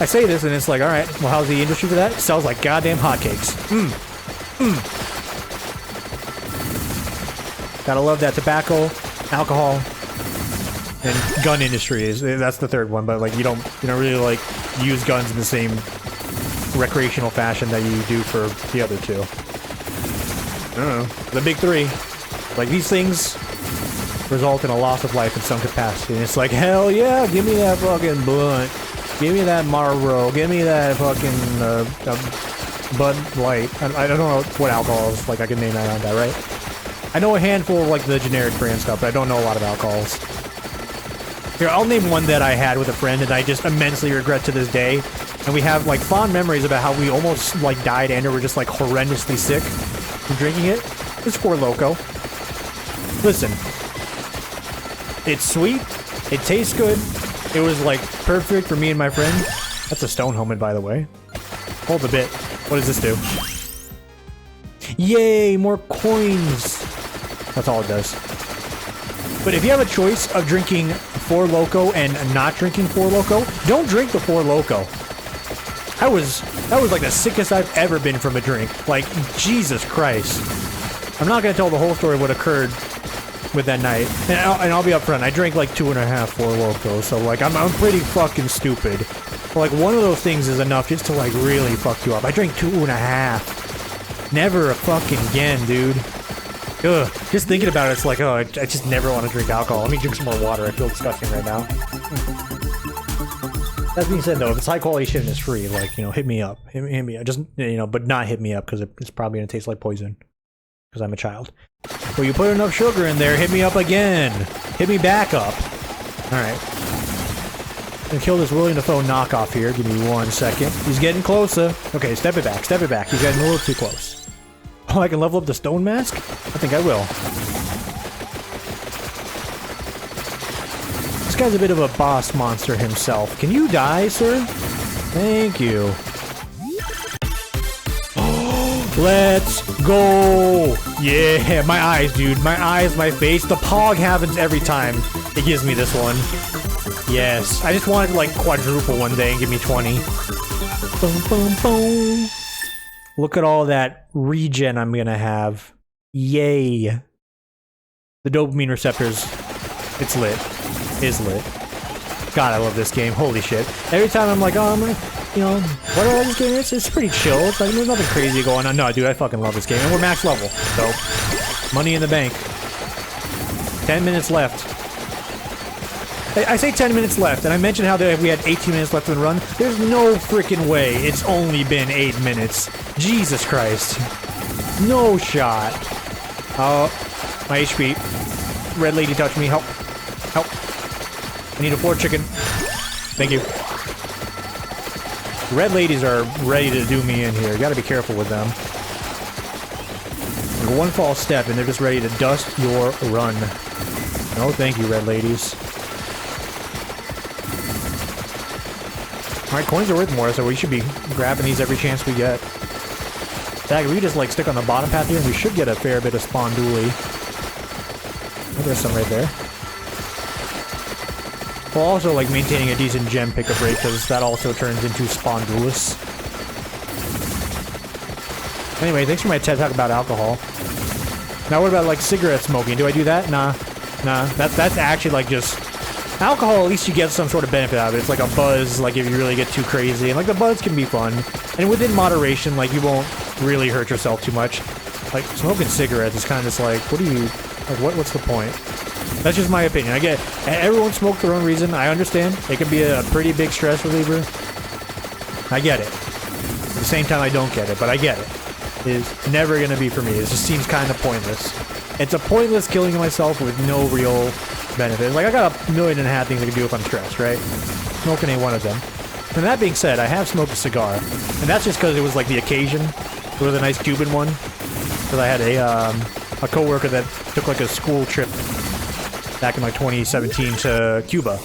I say this and it's like, alright, well, how's the industry for that? It sells like goddamn hotcakes. Gotta love that tobacco, alcohol, and gun industry that's the third one, but like you don't really like use guns in the same recreational fashion that you do for the other two. I don't know. The big three. Like these things result in a loss of life in some capacity. And it's like, hell yeah, give me that fucking blunt. Give me that Marlboro. Give me that fucking Bud Light. I don't know what alcohols, like I can name that on that, right? I know a handful of like the generic brand stuff, but I don't know a lot of alcohols. Here, I'll name one that I had with a friend and I just immensely regret to this day. And we have like fond memories about how we almost like died and were just like horrendously sick from drinking it. It's Four Loko. Listen. It's sweet. It tastes good. It was like perfect for me and my friend. That's a stone helmet, by the way. Hold a bit. What does this do? Yay, more coins. That's all it does. But if you have a choice of drinking Four Loko and not drinking Four Loko, don't drink the Four Loko. That was like the sickest I've ever been from a drink. Like, Jesus Christ. I'm not gonna tell the whole story of what occurred with that night. And I'll be upfront, I drank like 2.5 Four Loko, so like I'm pretty fucking stupid. But like one of those things is enough just to like really fuck you up. I drank 2.5. Never fucking again, dude. Ugh. Just thinking about it, it's like, oh, I just never want to drink alcohol. Let me drink some more water. I feel disgusting right now. That being said, though, if it's high quality shit and it's free, like, you know, hit me up. Hit me up. Just, you know, but not hit me up because it's probably going to taste like poison. Because I'm a child. Well, you put enough sugar in there, hit me up again. Hit me back up. Alright. I'm gonna kill this William Dafoe knockoff here. Give me 1 second. He's getting closer. Okay, step it back. Step it back. He's getting a little too close. Oh, I can level up the stone mask? I think I will. This guy's a bit of a boss monster himself. Can you die, sir? Thank you. Let's go! Yeah, my eyes, dude. My eyes, my face. The pog happens every time it gives me this one. Yes. I just wanted to, like, quadruple one day and give me 20. Boom, boom, boom. Look at all that regen I'm gonna have. Yay. The dopamine receptors. It's lit. Is lit. God, I love this game. Holy shit. Every time I'm like, oh, I'm gonna, you know, what do I like this game? It's pretty chill. It's like, there's nothing crazy going on. No, dude, I fucking love this game. And we're max level. So, money in the bank. 10 minutes left. I say 10 minutes left, and I mentioned how we had 18 minutes left in the run. There's no freaking way it's only been 8 minutes. Jesus Christ. No shot. Oh, my HP. Red lady touched me. Help. Help. I need a floor chicken. Thank you. Red ladies are ready to do me in here. You gotta be careful with them. Like one false step and they're just ready to dust your run. No, thank you, red ladies. Alright, coins are worth more, so we should be grabbing these every chance we get. In fact, if we just like stick on the bottom path here, we should get a fair bit of spawn dually. Oh, there's some right there. While also like maintaining a decent gem pickup rate, because that also turns into spawn duelists. Anyway, thanks for my TED talk about alcohol. Now what about like cigarette smoking? Do I do that? Nah. Nah. That's actually like just... Alcohol, at least you get some sort of benefit out of it. It's like a buzz, like if you really get too crazy. And like the buzz can be fun. And within moderation, like you won't really hurt yourself too much. Like smoking cigarettes is kind of just like, what do you... Like what's the point? That's just my opinion. I get it. Everyone smokes for their own reason. I understand. It can be a pretty big stress reliever. I get it. At the same time, I don't get it, but I get it. It's never going to be for me. It just seems kind of pointless. It's a pointless killing myself with no real benefit. Like, I got 1.5 million things I can do if I'm stressed, right? Smoking ain't one of them. And that being said, I have smoked a cigar. And that's just because it was like the occasion. It was a nice Cuban one. Because I had a coworker that took like a school trip back in like 2017 to Cuba.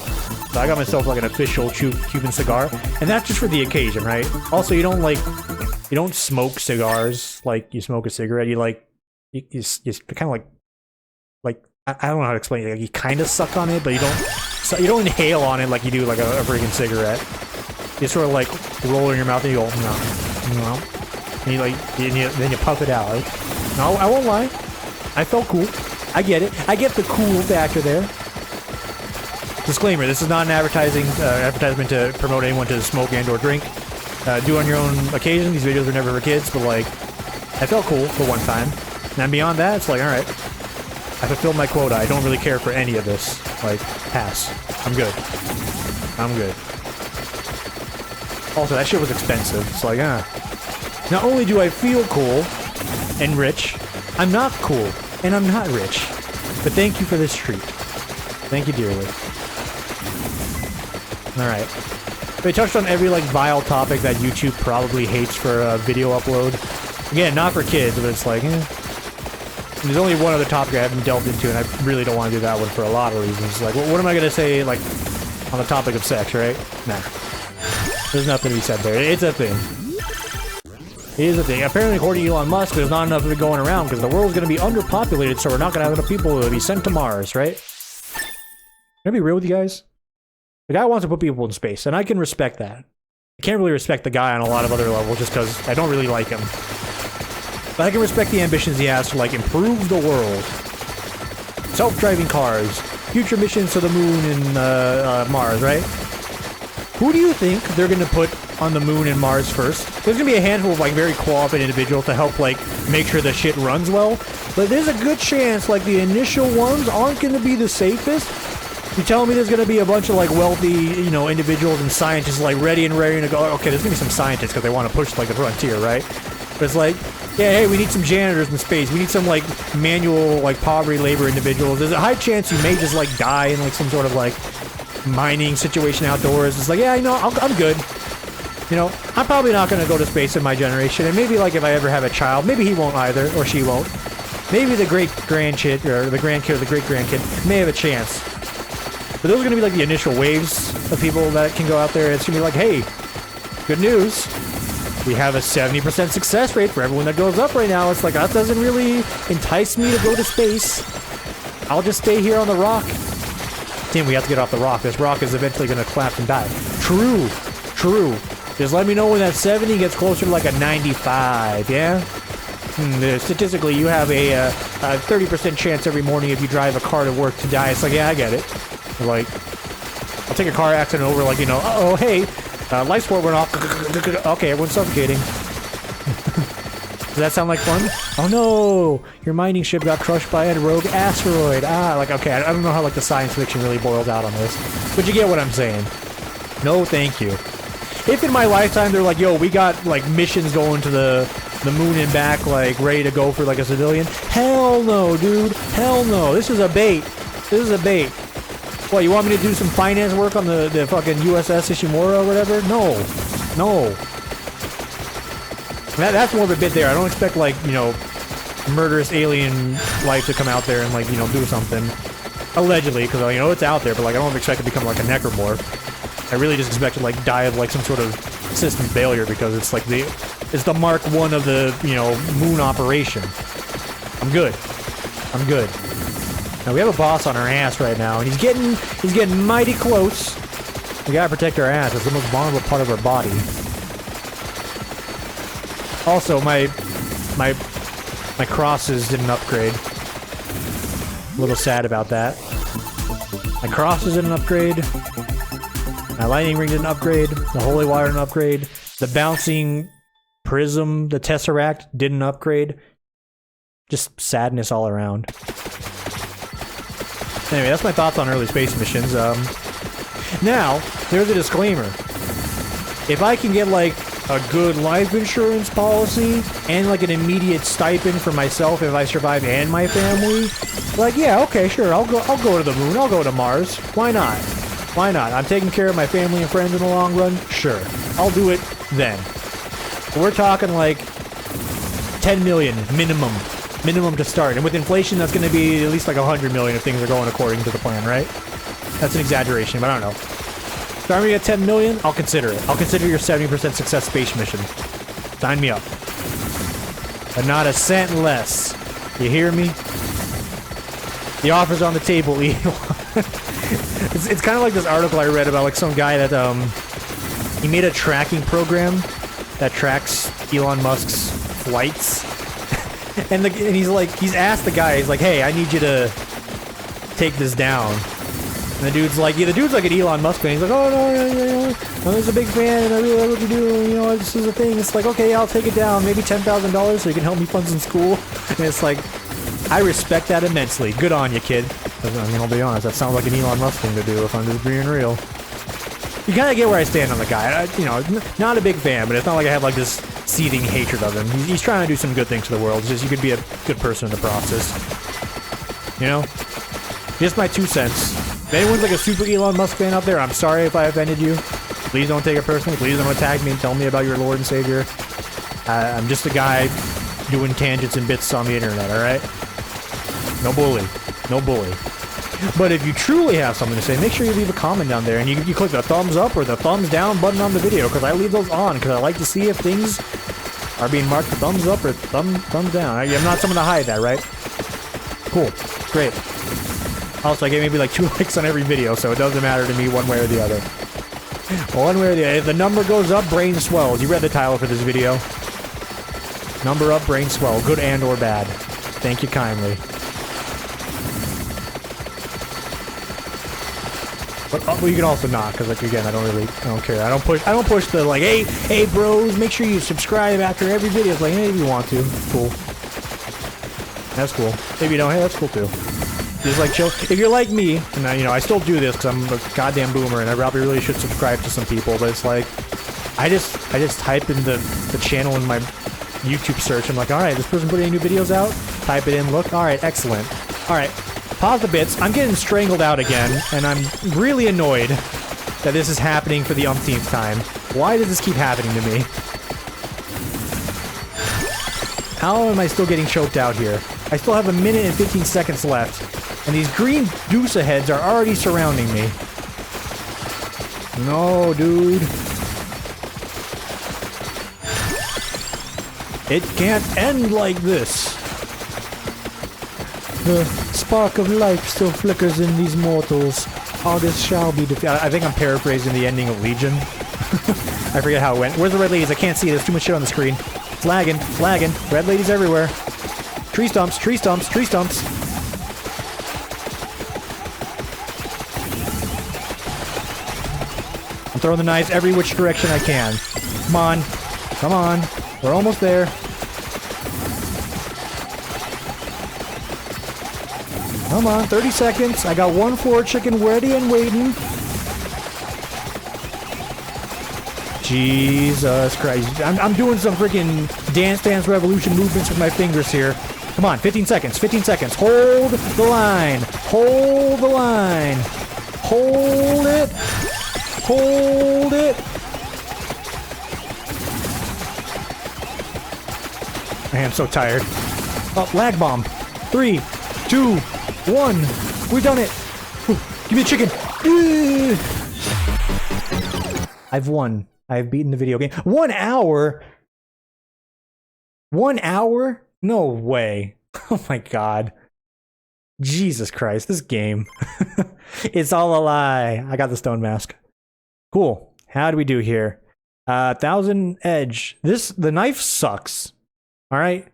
So I got myself like an official Cuban cigar. And that's just for the occasion, right? Also, you don't smoke cigars like you smoke a cigarette. You like, you kind of like, I don't know how to explain it. Like you kind of suck on it, but you don't inhale on it like you do like a freaking cigarette. You sort of like roll in your mouth and you go, no. And you like, then you puff it out. Like, no, I won't lie. I felt cool. I get it. I get the cool factor there. Disclaimer, this is not an advertisement to promote anyone to smoke and or drink. Do on your own occasion. These videos are never for kids, but like, I felt cool for one time. And beyond that, it's like, alright. I fulfilled my quota. I don't really care for any of this. Like, pass. I'm good. I'm good. Also, that shit was expensive. It's like, Not only do I feel cool and rich, I'm not cool and I'm not rich. But thank you for this treat. Thank you dearly. Alright. They touched on every, like, vile topic that YouTube probably hates for a video upload. Again, not for kids, but it's like, There's only one other topic I haven't delved into, and I really don't want to do that one for a lot of reasons. Like, what am I going to say, like, on the topic of sex, right? Nah. There's nothing to be said there. It's a thing. It is a thing. Apparently, according to Elon Musk, there's not enough of it going around, because the world's going to be underpopulated, so we're not going to have enough people to be sent to Mars, right? Can I be real with you guys? The guy wants to put people in space, and I can respect that. I can't really respect the guy on a lot of other levels, just because I don't really like him. But I can respect the ambitions he has to, like, improve the world. Self-driving cars, future missions to the moon and Mars, right? Who do you think they're going to put on the moon and Mars first? There's going to be a handful of, like, very qualified individuals to help, like, make sure the shit runs well. But there's a good chance, like, the initial ones aren't going to be the safest. You telling me there's going to be a bunch of, like, wealthy, you know, individuals and scientists, like, ready and raring to go? Okay, there's going to be some scientists because they want to push, like, the frontier, right? But it's like, yeah, hey, we need some janitors in space. We need some, like, manual, like, poverty labor individuals. There's a high chance you may just, like, die in, like, some sort of, like, mining situation outdoors. It's like, yeah, you know, I'm good. You know, I'm probably not going to go to space in my generation. And maybe, like, if I ever have a child, maybe he won't either, or she won't. Maybe the great-grandkid, or the grandkid, or the great-grandkid may have a chance. But those are going to be, like, the initial waves of people that can go out there. It's going to be like, hey, good news. We have a 70% success rate for everyone that goes up right now. It's like, that doesn't really entice me to go to space. I'll just stay here on the rock. Tim, we have to get off the rock. This rock is eventually going to collapse and die. True. True. Just let me know when that 70 gets closer to, like, a 95, yeah? Statistically, you have a 30% chance every morning if you drive a car to work to die. It's like, yeah, I get it. Like, I'll take a car accident over, like, you know, uh-oh, hey, life support went off. Okay, everyone's suffocating. Does that sound like fun? Oh no, your mining ship got crushed by a rogue asteroid. Ah, like, okay, I don't know how, like, the science fiction really boils out on this. But you get what I'm saying. No, thank you. If in my lifetime they're like, yo, we got, like, missions going to the the moon and back, like, ready to go for, like, a civilian. Hell no, dude. Hell no. This is a bait. This is a bait. What, you want me to do some finance work on the fucking USS Ishimura or whatever? No. No. That's more of a bit there. I don't expect, like, you know, murderous alien life to come out there and, like, you know, do something. Allegedly, because, you know, it's out there, but, like, I don't expect it to become, like, a necromorph. I really just expect it, like, die of, like, some sort of system failure, because it's, like, it's the Mark 1 of the, you know, moon operation. I'm good. I'm good. Now, we have a boss on our ass right now, and he's getting mighty close. We gotta protect our ass. It's the most vulnerable part of our body. Also, my crosses didn't upgrade. A little sad about that. My crosses didn't upgrade. My lightning ring didn't upgrade. The holy water didn't upgrade. The bouncing prism, the tesseract, didn't upgrade. Just sadness all around. Anyway, that's my thoughts on early space missions. Now, there's a disclaimer. If I can get, like, a good life insurance policy and, like, an immediate stipend for myself if I survive and my family, like, yeah, okay, sure, I'll go to the moon, I'll go to Mars. Why not? Why not? I'm taking care of my family and friends in the long run. Sure, I'll do it then. But we're talking like 10 million minimum to start, and with inflation, that's going to be at least like 100 million if things are going according to the plan, right? That's an exaggeration, but I don't know. Start me at 10 million, I'll consider it. I'll consider your 70% success space mission. Sign me up. But not a cent less. You hear me? The offer's on the table, It's kind of like this article I read about, like, some guy that, he made a tracking program that tracks Elon Musk's flights. and he's asked the guy, he's like, hey, I need you to take this down. And the dude's like, an Elon Musk fan. He's like, oh, no, I'm just a big fan, and I really like what you do, you know, this is a thing. It's like, okay, I'll take it down, maybe $10,000 so you can help me fund some school. And it's like, I respect that immensely. Good on you, kid. I mean, I'll be honest, that sounds like an Elon Musk thing to do if I'm just being real. You kind of get where I stand on the guy. You know, not a big fan, but it's not like I have, like, this seething hatred of him. He's trying to do some good things for the world. It's just you could be a good person in the process. You know? Just my 2 cents. If anyone's like a super Elon Musk fan out there, I'm sorry if I offended you. Please don't take it personally. Please don't attack me and tell me about your Lord and Savior. I'm just a guy doing tangents and bits on the internet, alright? No bully. No bully. But if you truly have something to say, make sure you leave a comment down there, and you click the thumbs up or the thumbs down button on the video, because I leave those on, because I like to see if things are being marked thumbs up or thumbs down. I'm not someone to hide that, right? Cool. Great. Also, I get maybe like 2 likes on every video, so it doesn't matter to me one way or the other. One way or the other. If the number goes up, brain swells. You read the title for this video. Number up, brain swell. Good and or bad. Thank you kindly. But well, you can also not, because, like, again, I don't care. I don't push the, like, hey bros, make sure you subscribe after every video. It's like, hey, if you want to. Cool. That's cool. If you don't, hey, that's cool too. Just, like, chill. If you're like me, and I, you know, I still do this because I'm a goddamn boomer, and I probably really should subscribe to some people, but it's like, I just type in the channel in my YouTube search. I'm like, alright, this person put any new videos out? Type it in, look. Alright, excellent. Alright. Pause the bits. I'm getting strangled out again, and I'm really annoyed that this is happening for the umpteenth time. Why does this keep happening to me? How am I still getting choked out here? I still have 1 minute and 15 seconds left, and these green Deusa heads are already surrounding me. No, dude. It can't end like this. The spark of life still flickers in these mortals. August shall be defeated. I think I'm paraphrasing the ending of Legion. I forget how it went. Where's the red ladies? I can't see. There's too much shit on the screen. It's lagging. Lagging. Red ladies everywhere. Tree stumps. Tree stumps. Tree stumps. I'm throwing the knives every which direction I can. Come on. Come on. We're almost there. Come on, 30 seconds. I got 1 floor chicken ready and waiting. Jesus Christ. I'm doing some freaking Dance Revolution movements with my fingers here. Come on, 15 seconds, 15 seconds. Hold the line. Hold the line. Hold it. Hold it. I am so tired. Oh, lag bomb. 3, 2, 1. We've done it. Give me a chicken. I've won. I've beaten the video game. 1 hour? 1 hour? No way. Oh my god. Jesus Christ, this game. It's all a lie. I got the stone mask. Cool. How do we do here? 1000 edge. The knife sucks. Alright?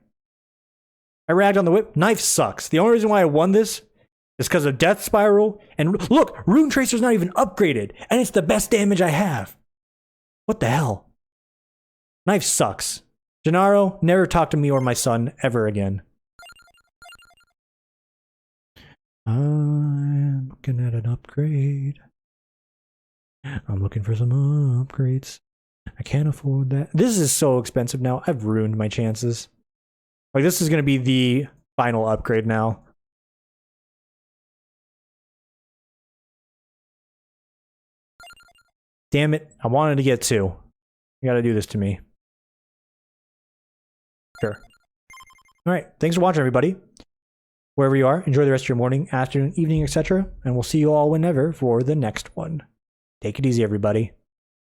I ragged on the whip. Knife sucks. The only reason why I won this is because of Death Spiral. And look, Rune Tracer's not even upgraded. And it's the best damage I have. What the hell? Knife sucks. Gennaro, never talk to me or my son ever again. I'm looking at an upgrade. I'm looking for some upgrades. I can't afford that. This is so expensive now. I've ruined my chances. Like, this is going to be the final upgrade now. Damn it. I wanted to get 2. You gotta do this to me. Sure. Alright, thanks for watching, everybody. Wherever you are, enjoy the rest of your morning, afternoon, evening, etc. And we'll see you all whenever for the next one. Take it easy, everybody.